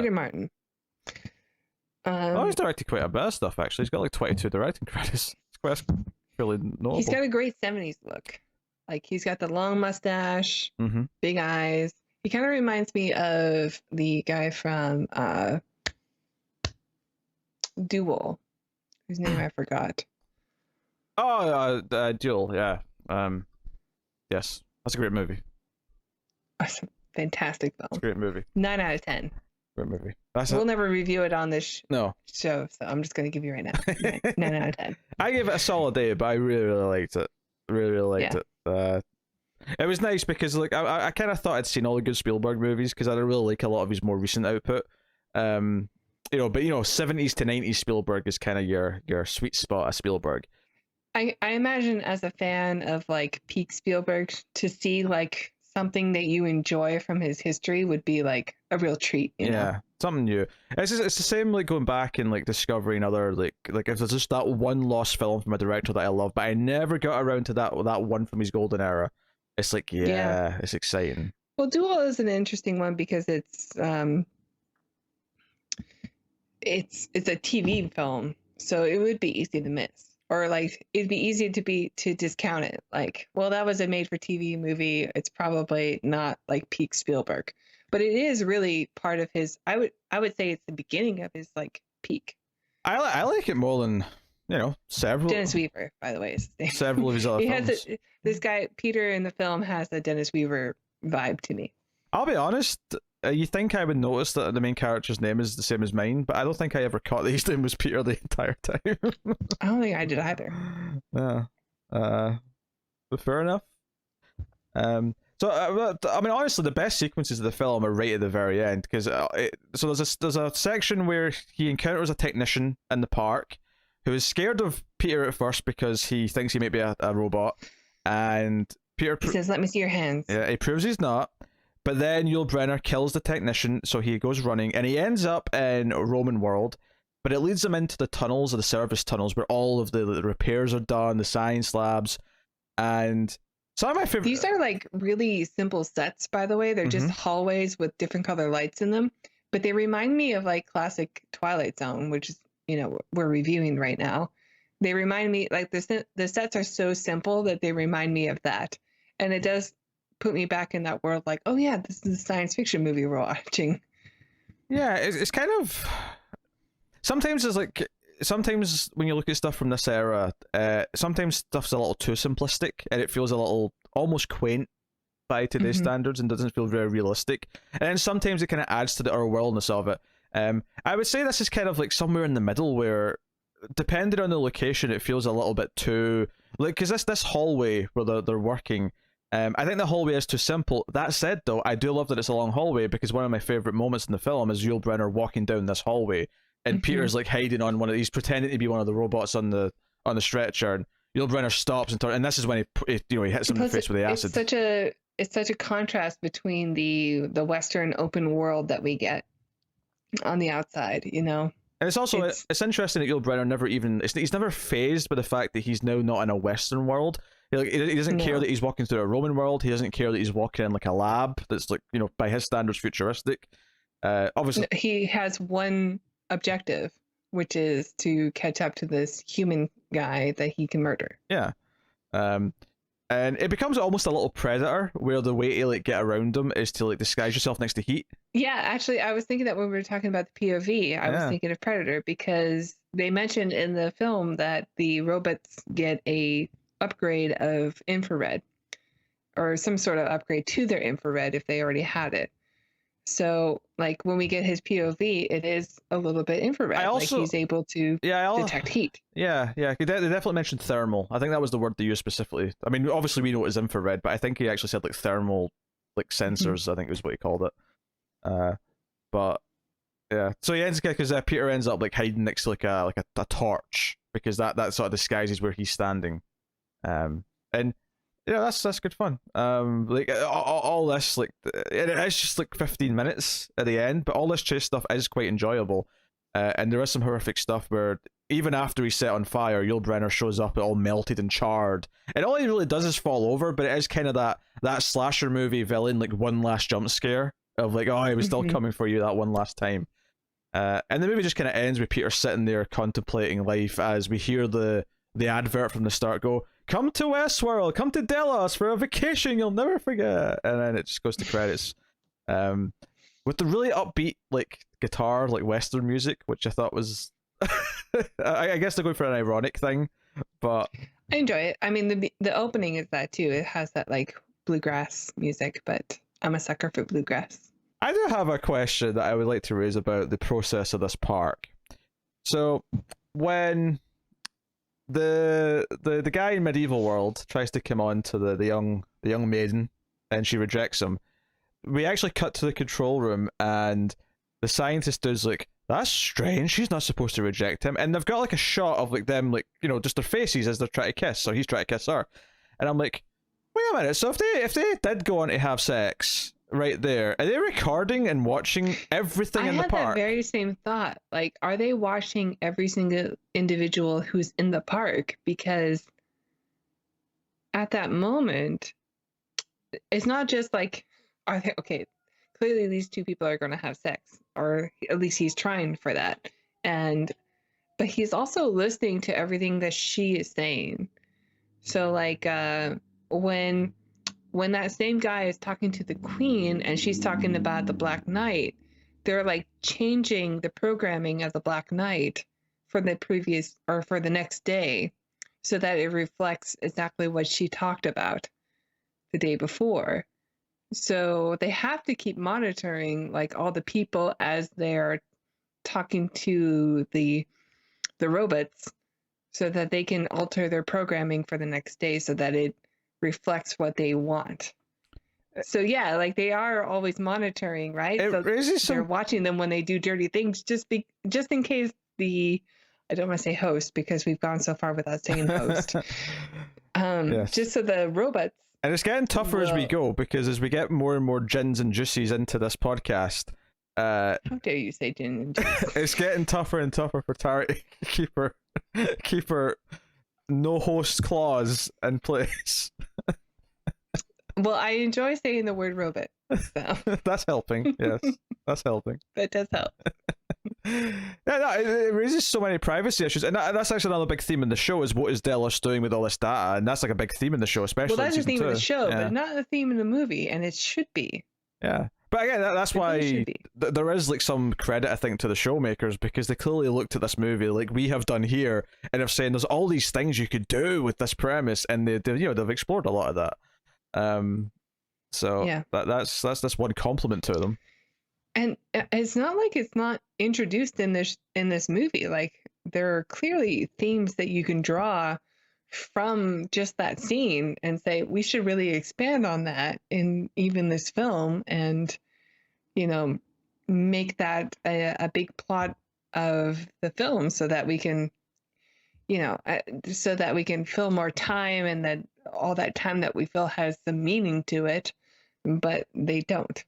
Martin. He's directed quite a bit of stuff, actually. He's got like 22 directing credits. It's quite really notable. He's got a great 70s look. Like, he's got the long mustache, big eyes. He kind of reminds me of the guy from Duel, whose name I forgot. Oh, Duel, yeah. Yes, that's a great movie. That's a fantastic film. It's a great movie. 9 out of 10. Great movie. We'll never review it on this show, so I'm just going to give you right now. 9 out of 10. I gave it a solid 8, but I really liked it. Really liked it. It was nice because like I kind of thought I'd seen all the good Spielberg movies because I don't really like a lot of his more recent output. You know, but 70s to 90s Spielberg is kind of your sweet spot of Spielberg. I imagine as a fan of like peak Spielberg, to see like something that you enjoy from his history would be like a real treat, you know? Something new. It's the same like going back and like discovering other like if there's just that one lost film from a director that I love, but I never got around to that one from his golden era. It's like it's exciting. Well, Duel is an interesting one because it's a TV film, so it would be easy to miss, or like it'd be easy to discount it. Like, well, that was a made-for-TV movie. It's probably not like peak Spielberg, but it is really part of his. I would say it's the beginning of his like peak. I like it more than several. Dennis Weaver, by the way, is his name. Several of his other films. This guy Peter in the film has a Dennis Weaver vibe to me. I'll be honest. You think I would notice that the main character's name is the same as mine, but I don't think I ever caught that his name was Peter the entire time. I don't think I did either. Yeah. But fair enough. So I mean, honestly, the best sequences of the film are right at the very end, because so there's a section where he encounters a technician in the park who is scared of Peter at first because he thinks he might be a robot, and Peter says, "Let me see your hands." Yeah, he proves he's not. But then Yul Brynner kills the technician, so he goes running, and he ends up in Roman world, but it leads him into the tunnels, or the service tunnels, where all of the repairs are done, the science labs, and some of my favorite... These are like really simple sets, by the way. They're just hallways with different color lights in them, but they remind me of like classic Twilight Zone, which is, we're reviewing right now. They remind me, like the sets are so simple that they remind me of that, and it does put me back in that world, like, oh yeah, this is a science fiction movie we're watching. Yeah, it's kind of... Sometimes when you look at stuff from this era, sometimes stuff's a little too simplistic, and it feels a little almost quaint by today's standards and doesn't feel very realistic. And then sometimes it kind of adds to the otherworldness of it. I would say this is kind of like somewhere in the middle, where depending on the location, it feels a little bit too... Like, because this hallway where they're working... I think the hallway is too simple. That said, though, I do love that it's a long hallway, because one of my favorite moments in the film is Yul Brynner walking down this hallway, and Peter's like hiding on he's pretending to be one of the robots on the stretcher, and Yul Brynner stops and this is when he hits him in the face with the acid. It's such a contrast between the Western open world that we get on the outside, And it's also it's interesting that Yul Brynner he's never fazed by the fact that he's now not in a Western world. He doesn't care that he's walking through a Roman world. He doesn't care that he's walking in like a lab that's like, by his standards futuristic. Obviously, he has one objective, which is to catch up to this human guy that he can murder. Yeah. And it becomes almost a little Predator, where the way to like get around him is to like disguise yourself next to heat. Yeah, actually, I was thinking that when we were talking about the POV, I was thinking of Predator, because they mentioned in the film that the robots get a upgrade of infrared, or some sort of upgrade to their infrared if they already had it. So like when we get his POV, it is a little bit infrared. Like he's able to detect heat. Yeah. They definitely mentioned thermal. I think that was the word they used specifically. I mean, obviously we know it is infrared, but I think he actually said like thermal, like sensors. I think was what he called it. But yeah. So he ends because Peter ends up like hiding next to like a torch, because that sort of disguises where he's standing. And that's good fun. Like all this, like it's just like 15 minutes at the end, but all this chase stuff is quite enjoyable. And there is some horrific stuff where even after he's set on fire, Yul Brynner shows up all melted and charred, and all he really does is fall over. But it is kind of that slasher movie villain, like one last jump scare of like, oh, I was still coming for you that one last time. And the movie just kind of ends with Peter sitting there contemplating life as we hear the advert from the start go, "Come to Westworld, come to Delos for a vacation you'll never forget," and then it just goes to credits, with the really upbeat like guitar, like Western music, which I thought was, I guess they're going for an ironic thing, but I enjoy it. I mean, the opening is that too. It has that like bluegrass music, but I'm a sucker for bluegrass. I do have a question that I would like to raise about the process of this park. So when the guy in medieval world tries to come on to the young maiden, and she rejects him, we actually cut to the control room, and the scientist is like, that's strange. She's not supposed to reject him. And they've got like a shot of like them, like, you know, just their faces as they're trying to kiss. So he's trying to kiss her, and I'm like, wait a minute. So if they did go on to have sex right there, are they recording and watching everything in the park? I had that very same thought. Like, are they watching every single individual who's in the park? Because at that moment, it's not just like, are they okay? Clearly, these two people are going to have sex, or at least he's trying for that. But he's also listening to everything that she is saying. So, like, when that same guy is talking to the queen and she's talking about the Black Knight, they're like changing the programming of the Black Knight for the previous or for the next day so that it reflects exactly what she talked about the day before. So they have to keep monitoring like all the people as they're talking to the robots so that they can alter their programming for the next day so that it reflects what they want. So yeah, like they are always monitoring, right? They're watching them when they do dirty things, just in case I don't want to say host because we've gone so far without saying host. Yes. Just so the robots. And it's getting tougher as we go, because as we get more and more gins and juicies into this podcast, how dare you say gin and juice? It's getting tougher and tougher for Tara to keep her no host clause in place. Well, I enjoy saying the word robot. So. That's helping. Yes, that's helping. That does help. It raises so many privacy issues, and that's actually another big theme in the show is what is Delos doing with all this data, and that's like a big theme in the show, especially. Well, that's the theme 2. of the show, but not the theme of the movie, and it should be. Yeah, but again, that's why there is like some credit, I think, to the showmakers, because they clearly looked at this movie like we have done here, and have saying there's all these things you could do with this premise, and they've explored a lot of that. So yeah, that's one compliment to them. And it's not like it's not introduced in this movie. Like there are clearly themes that you can draw from just that scene and say we should really expand on that in even this film, and make that a big plot of the film so that we can fill more time, and that all that time that we fill has some meaning to it, but they don't.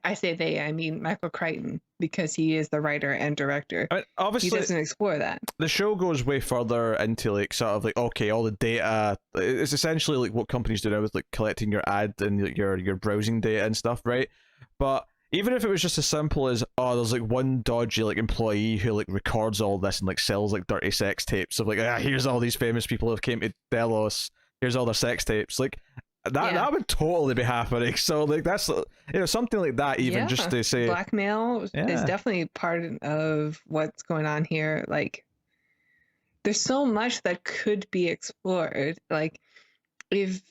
I say they, I mean Michael Crichton, because he is the writer and director. I mean, obviously, he doesn't explore that. The show goes way further into like sort of like, okay, all the data. It's essentially like what companies do now with like collecting your ad and like, your browsing data and stuff, right? But even if it was just as simple as, oh, there's like one dodgy like employee who like records all this and like sells like dirty sex tapes of like, here's all these famous people who came to Delos, here's all their sex tapes, like. That would totally be happening. So like that's something like that, even just to say blackmail is definitely part of what's going on here. Like there's so much that could be explored. Like if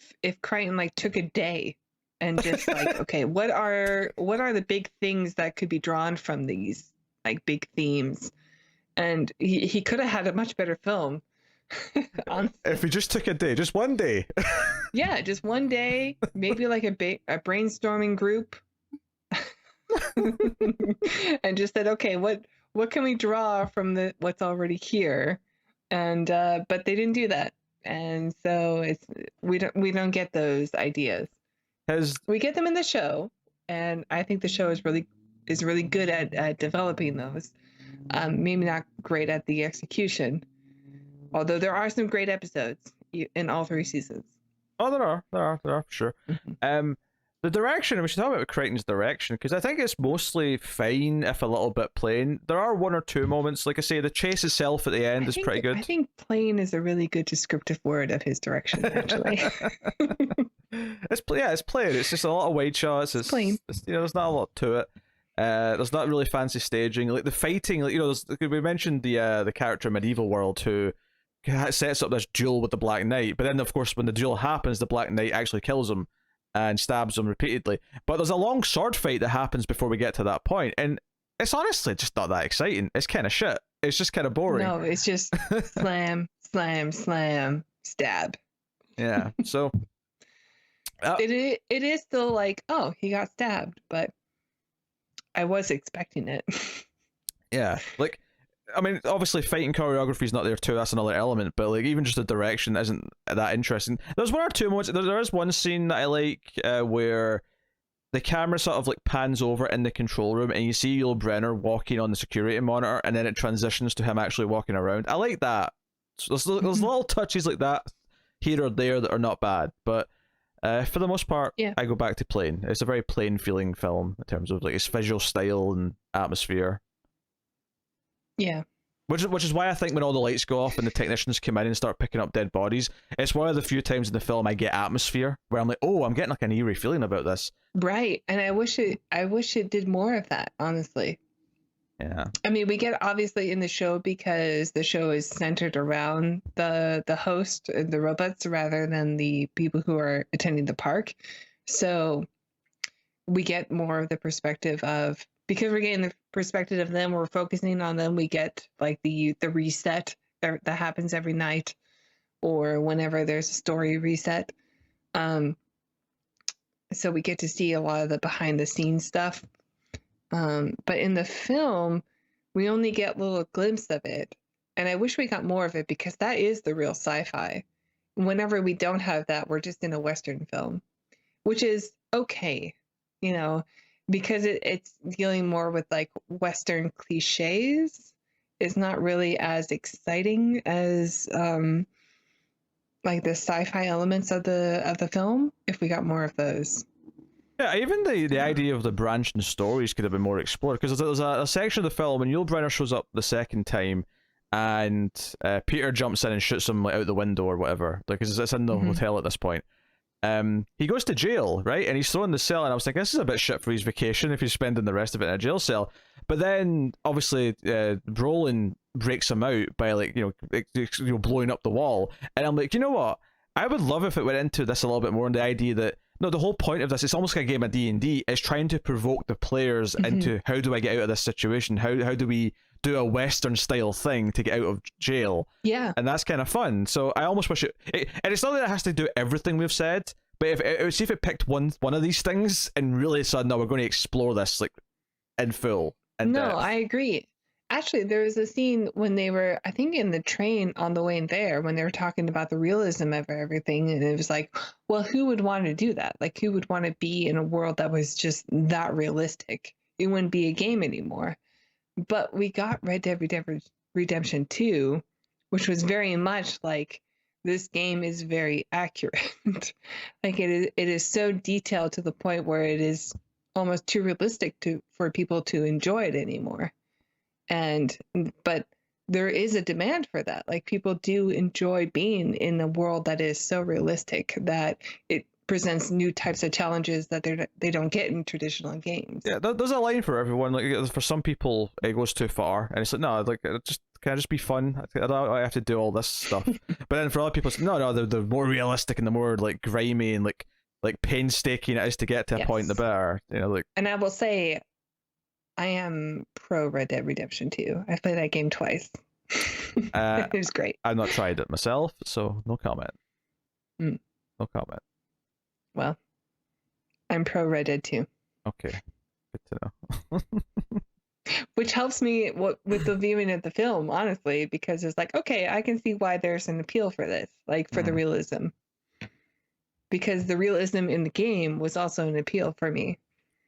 Crichton like took a day and just like okay, what are the big things that could be drawn from these like big themes, and he could have had a much better film. If we just took a day, just one day. Yeah, just one day, maybe like a brainstorming group, and just said, okay, what can we draw from what's already here, and but they didn't do that, and so we don't get those ideas. We get them in the show, and I think the show is really good at developing those. Maybe not great at the execution. Although there are some great episodes in all 3 seasons. Oh, there are for sure. Mm-hmm. The direction, we should talk about Crichton's direction, because I think it's mostly fine, if a little bit plain. There are 1 or 2 moments, like I say, the chase itself at the end is pretty good. I think plain is a really good descriptive word of his direction, actually. It's plain. It's just a lot of wide shots. It's plain. There's not a lot to it. There's not really fancy staging. Like the fighting, like we mentioned the character in Medieval World who sets up this duel with the Black Knight, but then of course when the duel happens, the Black Knight actually kills him and stabs him repeatedly. But there's a long sword fight that happens before we get to that point, and it's honestly just not that exciting. It's kind of shit. It's just kind of boring. No, it's just slam, slam, slam, stab. Yeah. So it is still like, oh, he got stabbed, but I was expecting it. Yeah, like, I mean, obviously fighting choreography is not there too. That's another element, but like even just the direction isn't that interesting. There's one or two moments. There is one scene that I like where the camera sort of like pans over in the control room, and you see Yul Brynner walking on the security monitor, and then it transitions to him actually walking around. I like that. So there's little touches like that here or there that are not bad, but for the most part, yeah. I go back to plain. It's a very plain feeling film in terms of like its visual style and atmosphere. Yeah. Which is why I think when all the lights go off and the technicians come in and start picking up dead bodies, it's one of the few times in the film I get atmosphere where I'm like, oh, I'm getting like an eerie feeling about this. Right, and I wish it did more of that, honestly. Yeah. I mean, we get obviously in the show because the show is centered around the host, the robots, rather than the people who are attending the park. So we get more of the perspective of, because we're getting the perspective of them, we're focusing on them, we get like the reset that happens every night or whenever there's a story reset. So we get to see a lot of the behind the scenes stuff. But in the film, we only get little glimpse of it. And I wish we got more of it because that is the real sci-fi. Whenever we don't have that, we're just in a Western film, which is okay, you know, because it's dealing more with like Western cliches. It's not really as exciting as like the sci-fi elements of the film. If we got more of those. Yeah, even the idea of the branching stories could have been more explored, because there's a section of the film when Yul Brynner shows up the second time, and Peter jumps in and shoots him like out the window or whatever, like because it's in the hotel at this point. He goes to jail, right, and he's thrown in the cell, and I was thinking this is a bit shit for his vacation if he's spending the rest of it in a jail cell. But then obviously Brolin breaks him out by like blowing up the wall, and I'm like, you know what? I would love if it went into this a little bit more, and the idea that no, the whole point of this, it's almost like a game of D&D, is trying to provoke the players into how do I get out of this situation? How do we do a Western style thing to get out of jail? Yeah. And that's kind of fun. So I almost wish and it's not that it has to do everything we've said, but if it picked one of these things and really said, no, we're going to explore this like in full. No, I agree. Actually, there was a scene when they were, I think, in the train on the way in there, when they were talking about the realism of everything. And it was like, well, who would want to do that? Like, who would want to be in a world that was just that realistic? It wouldn't be a game anymore. But we got Red Dead Redemption 2, which was very much like, this game is very accurate. Like, it is so detailed to the point where it is almost too realistic for people to enjoy it anymore. But there is a demand for that. Like, people do enjoy being in a world that is so realistic that it presents new types of challenges that they don't get in traditional games. Yeah, there's a line for everyone. Like, for some people, it goes too far, and it's like, no, like, can I just be fun? I don't have to do all this stuff. But then for other people, it's, no, they're more realistic and the more like grimy and like painstaking it is to get to a point, the better. You know, like. And I will say, I am pro Red Dead Redemption 2. I played that game twice. It was great. I've not tried it myself, so no comment. No comment. Well, I'm pro Red Dead 2. Okay, good to know. Which helps me with the viewing of the film, honestly, because it's like, okay, I can see why there's an appeal for this, like for the realism. Because the realism in the game was also an appeal for me.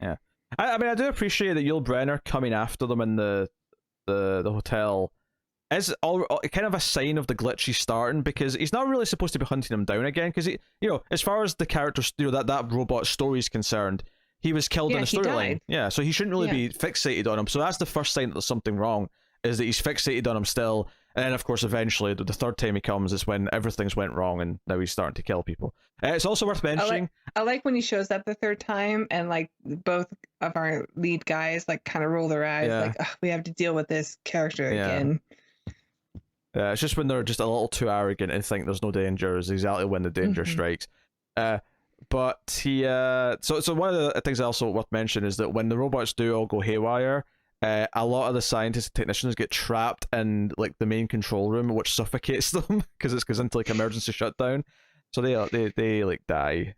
Yeah. I mean, I do appreciate that Yul Brynner coming after them in the hotel is all kind of a sign of the glitch he's starting, because he's not really supposed to be hunting them down again, because he, as far as the characters, that robot story is concerned, he was killed in a storyline. Yeah, so he shouldn't really be fixated on him. So that's the first sign that there's something wrong, is that he's fixated on him still. And then, of course, eventually, the third time he comes is when everything's went wrong, and now he's starting to kill people. It's also worth mentioning. I like when he shows up the third time, and like both of our lead guys like kind of roll their eyes, like, we have to deal with this character again. Yeah, it's just when they're just a little too arrogant and think there's no danger is exactly when the danger strikes. But he, so one of the things also worth mentioning is that when the robots do all go haywire, a lot of the scientists and technicians get trapped in like the main control room, which suffocates them because it goes into like emergency shutdown. So they like die.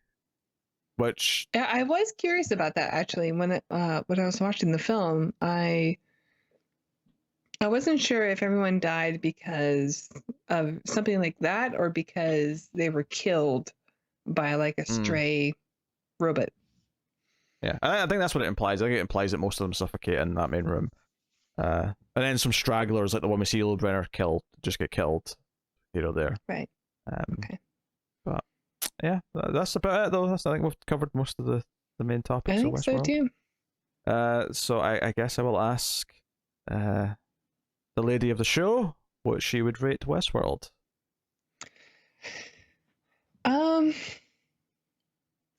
which I was curious about that actually when I was watching the film. I wasn't sure if everyone died because of something like that or because they were killed by like a stray robot. Yeah, I think that's what it implies. I think it implies that most of them suffocate in that main room. And then some stragglers, like the one we see Yul Brynner kill, just get killed, there. Right. Okay. But yeah, that's about it, though. I think we've covered most of the main topics of Westworld. I think so, too. So I guess I will ask the lady of the show what she would rate Westworld.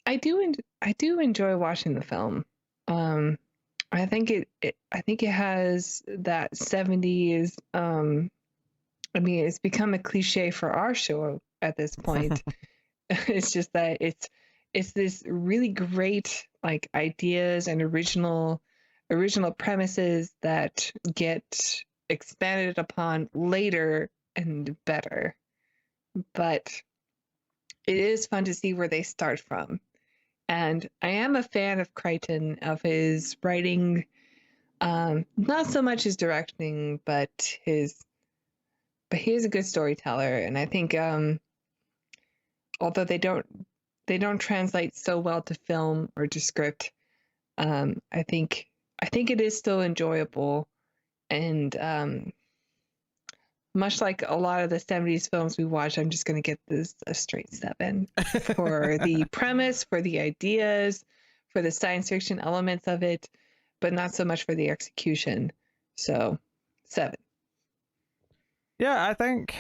I do enjoy watching the film. I think it has that 70s. I mean, it's become a cliche for our show at this point. It's just that it's this really great like ideas and original premises that get expanded upon later and better. But it is fun to see where they start from. And I am a fan of Crichton, of his writing, not so much his directing, but he is a good storyteller. And I think although they don't translate so well to film or to script, I think it is still enjoyable. And much like a lot of the 70s films we watch, I'm just going to get this a straight 7 for the premise, for the ideas, for the science fiction elements of it, but not so much for the execution. So 7. Yeah, I think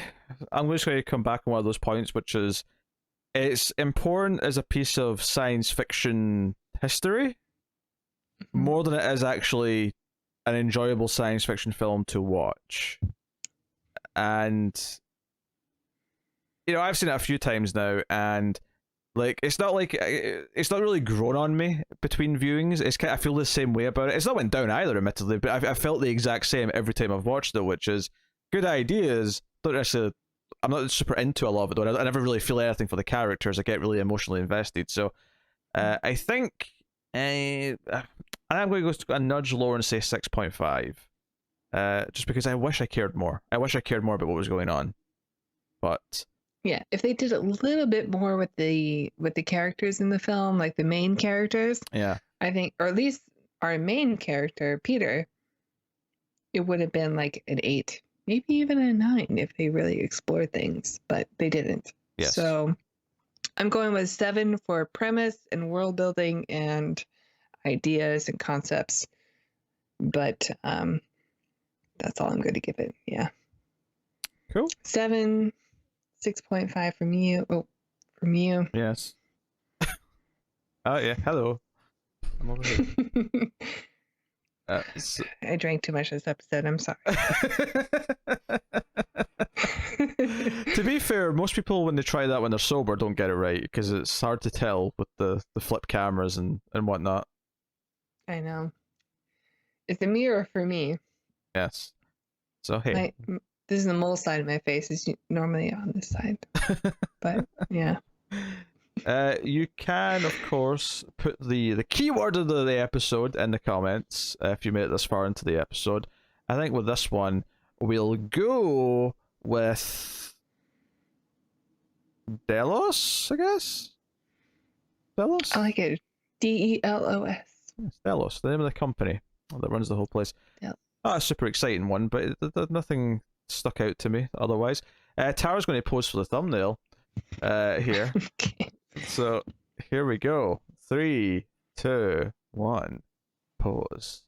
I'm just going to come back on one of those points, which is it's important as a piece of science fiction history more than it is actually an enjoyable science fiction film to watch. And I've seen it a few times now, and it's not really grown on me between viewings. I feel the same way about it. It's not went down either, admittedly, but I felt the exact same every time I've watched it, which is good ideas. I'm not super into a lot of it, though. I never really feel anything for the characters. I get really emotionally invested. So I think I'm going to go a nudge lower and say 6.5. Just because I wish I cared more. I wish I cared more about what was going on. But yeah, if they did a little bit more with the characters in the film, like the main characters, yeah, I think, or at least our main character, Peter, it would have been like an 8, maybe even a 9 if they really explored things, but they didn't. Yes. So I'm going with 7 for premise and world building and ideas and concepts. But that's all I'm going to give it. Yeah. Cool. 7, 6.5 from you. Oh, from you. Yes. Oh yeah. Hello. I'm over here. I drank too much this episode. I'm sorry. To be fair, most people when they try that when they're sober don't get it right because it's hard to tell with the flip cameras and whatnot. I know. It's a mirror for me. Yes. So hey, this is the mole side of my face. Is normally on this side, but yeah. You can of course put the keyword of the episode in the comments if you made it this far into the episode. I think with this one we'll go with Delos, I guess. Delos. I like it. Delos. Yes, Delos, the name of the company that runs the whole place. Yep. A super exciting one, but nothing stuck out to me otherwise. Tara's going to pose for the thumbnail here. Okay. So here we go. 3, 2, 1, pose.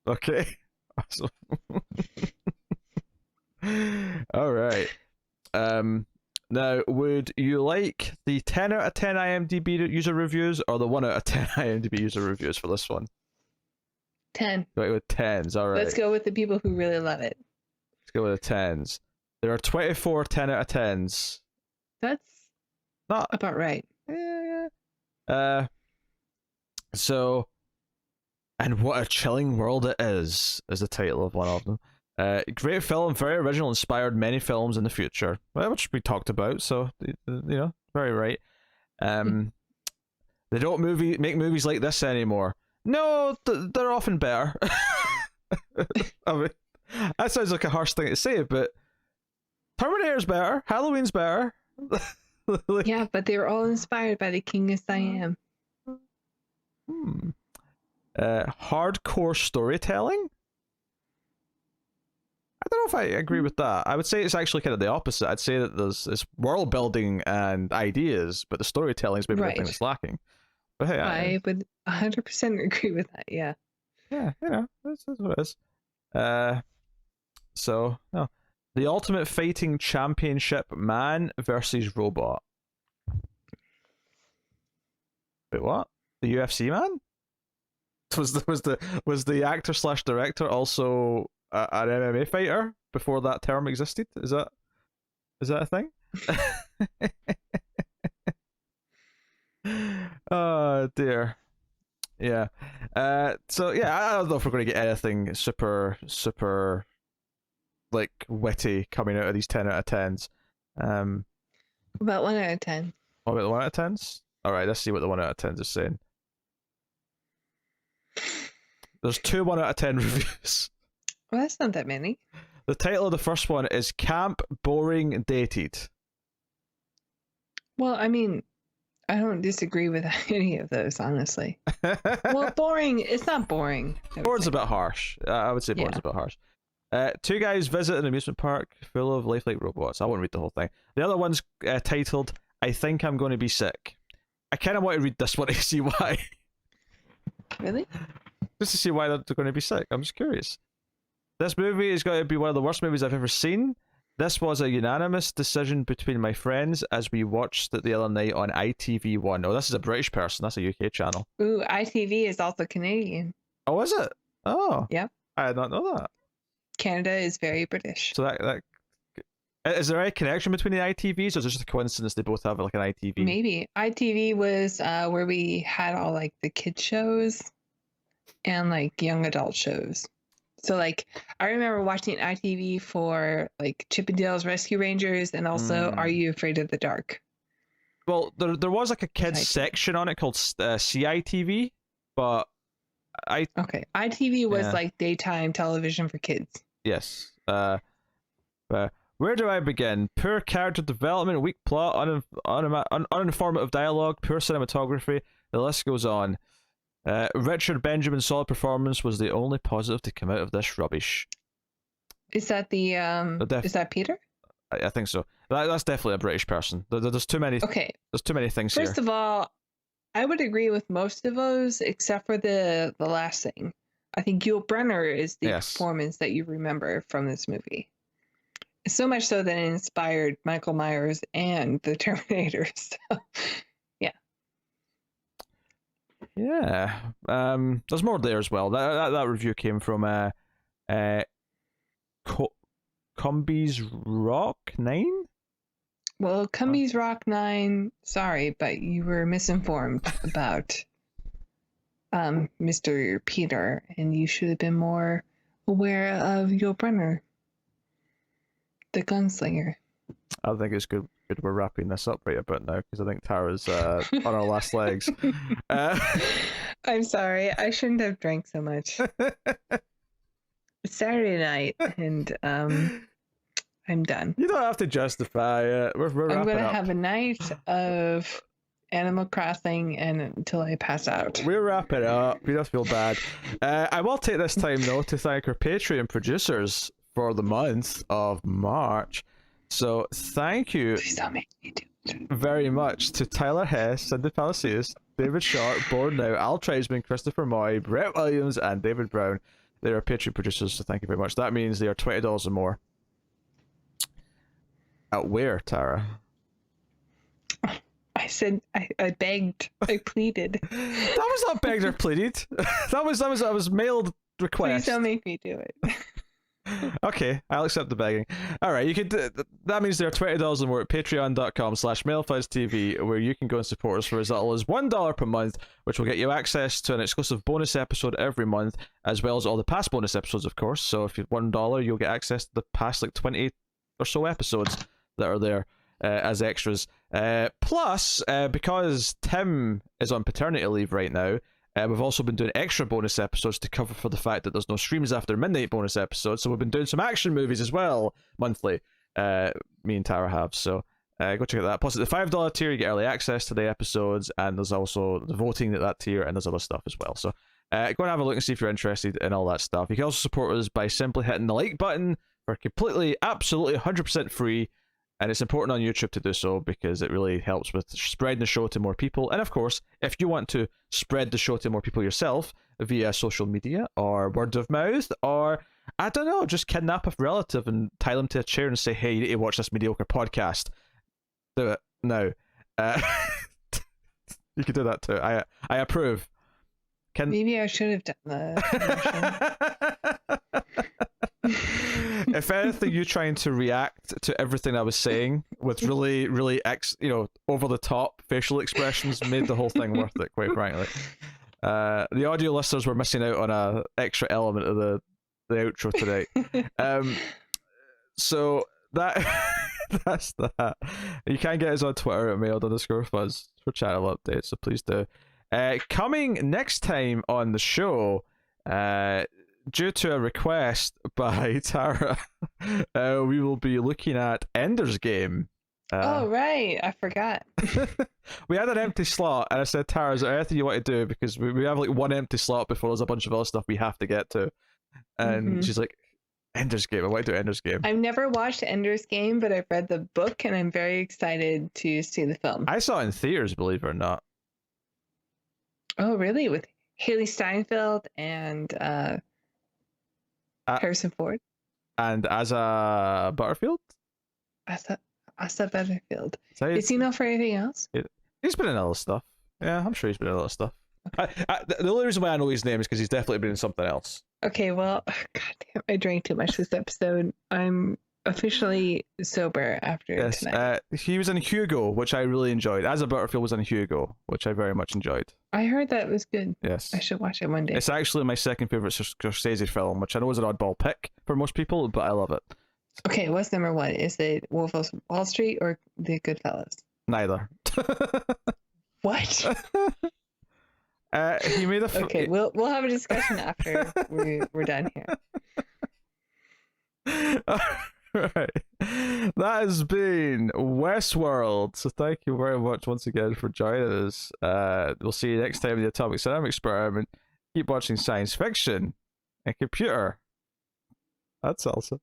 Okay. Awesome. All right. Now, would you like the 10 out of 10 IMDb user reviews or the 1 out of 10 IMDb user reviews for this one? 10. Go with 10s, all right. Let's go with the people who really love it. Let's go with the 10s. There are 24 10 out of 10s. That's not about right. Yeah. So, and what a chilling world it is the title of one of them. Great film, very original, inspired many films in the future, which we talked about. So, very right. They don't make movies like this anymore. No, they're often better. I mean, that sounds like a harsh thing to say, but Terminator's better. Halloween's better. Yeah, but they were all inspired by the King of Siam. Hardcore storytelling? I don't know if I agree with that. I would say it's actually kind of the opposite. I'd say that there's this world building and ideas, but the storytelling is maybe the thing that's lacking. But hey, I would 100% agree with that. Yeah. Yeah, that's what it is. So no, the Ultimate Fighting Championship, man versus robot. Wait, what? The UFC man? Was the actor / director also an MMA fighter before that term existed? Is that a thing? Oh dear. Yeah. So yeah, I don't know if we're going to get anything super like witty coming out of these 10 out of 10s. About 1 out of 10. What about the 1 out of 10s? All right, let's see what the 1 out of 10s is saying. There's 2 1 out of 10 reviews. Well, that's not that many. The title of the first one is Camp Boring Dated. Well, I mean, I don't disagree with any of those, honestly. Well, boring. It's not boring. Boring's a bit harsh. I would say boring's a bit harsh. 2 guys visit an amusement park full of lifelike robots. I won't read the whole thing. The other one's titled, I Think I'm Going to Be Sick. I kind of want to read this one to see why. Really? Just to see why they're going to be sick. I'm just curious. This movie is going to be one of the worst movies I've ever seen. This was a unanimous decision between my friends as we watched it the other night on ITV1. Oh, this is a British person. That's a UK channel. Ooh, ITV is also Canadian. Oh, is it? Oh. Yep. I did not know that. Canada is very British. So that is there any connection between the ITVs, or is it just a coincidence they both have like an ITV? Maybe. ITV was where we had all like the kid shows and like young adult shows. So like I remember watching ITV for like Chip 'n Dale's Rescue Rangers and also Are You Afraid of the Dark? Well, there was like a kids section on it called CITV, but ITV was like daytime television for kids. Yes. Where do I begin? Poor character development, weak plot, uninformative dialogue, poor cinematography. The list goes on. Richard Benjamin's solid performance was the only positive to come out of this rubbish. Is that is that Peter? I think so. That's definitely a British person. There's too many. Okay. There's too many things First of all, I would agree with most of those except for the last thing. I think Yul Brynner is the performance that you remember from this movie. So much so that it inspired Michael Myers and the Terminator. So, yeah. Yeah. There's more there as well. That review came from Cumby's Rock 9? Well, Cumby's Rock 9, sorry, but you were misinformed about Mr. Peter, and you should have been more aware of Yul Brynner, the gunslinger. I think it's good we're wrapping this up right about now, because I think Tara's on our last legs. I'm sorry, I shouldn't have drank so much. It's Saturday night, and I'm done. You don't have to justify it. We're I'm going to up. have a night of Animal Crossing and until I pass out. We're wrapping up. You don't feel bad. I will take this time, though, to thank our Patreon producers for the month of March. So thank you very much to Tyler Hess, Cindy Palacios, David Sharp, Born Now, Al Treisman, Christopher Moy, Brett Williams, and David Brown. They are Patreon producers, so thank you very much. That means they are $20 or more. At where, Tara? I said I begged, I pleaded. That was not begged or pleaded. that was mailed request. Please don't make me do it. Okay, I'll accept the begging. Alright, you could. That means they're $20 or more at patreon.com/MailFuzzTV, where you can go and support us for as little as $1 per month, which will get you access to an exclusive bonus episode every month, as well as all the past bonus episodes, of course. So if you're $1, you'll get access to the past like 20 or so episodes that are there as extras. Plus, because Tim is on paternity leave right now, we've also been doing extra bonus episodes to cover for the fact that there's no streams after midnight bonus episodes. So we've been doing some action movies as well monthly. Me and Tara have. So go check out that. Plus, at the $5 tier, you get early access to the episodes, and there's also the voting at that tier, and there's other stuff as well. So go and have a look and see if you're interested in all that stuff. You can also support us by simply hitting the like button for completely, absolutely 100% free. And it's important on YouTube to do so because it really helps with spreading the show to more people. And of course, if you want to spread the show to more people yourself via social media or word of mouth, or I don't know, just kidnap a relative and tie them to a chair and say, hey, you need to watch this mediocre podcast. Do it now. You can do that too. I approve. Maybe I should have done that. If anything, you trying to react to everything I was saying with really, really over the top facial expressions made the whole thing worth it, quite frankly. The audio listeners were missing out on a extra element of the outro today. So that's that. You can get us on Twitter at mailed_fuzz for channel updates, so please do. Coming next time on the show, due to a request by Tara, we will be looking at Ender's Game. Oh, right. I forgot. We had an empty slot, and I said, Tara, is there anything you want to do? Because we have like one empty slot before there's a bunch of other stuff we have to get to. And she's like, Ender's Game. I want to do Ender's Game. I've never watched Ender's Game, but I've read the book, and I'm very excited to see the film. I saw it in theaters, believe it or not. Oh, really? With Haley Steinfeld and Harrison Ford? And Asa Butterfield? Asa Butterfield. So is he not for anything else? He's been in other stuff. Yeah, I'm sure he's been in other stuff. Okay. The only reason why I know his name is because he's definitely been in something else. Okay, well, goddamn, I drank too much this episode. I'm officially sober after tonight. He was in Hugo, which I really enjoyed. Asa Butterfield was in Hugo, which I very much enjoyed. I heard that was good. Yes. I should watch it one day. It's actually my second favorite Scorsese film, which I know is an oddball pick for most people, but I love it. Okay, what's number one? Is it Wolf of Wall Street or The Goodfellas? Neither. What? He made a. Okay, we'll have a discussion after we're done here. Right. That has been Westworld. So thank you very much once again for joining us. We'll see you next time in the Atomic Cinema Experiment. Keep watching science fiction and computer. That's Elsa.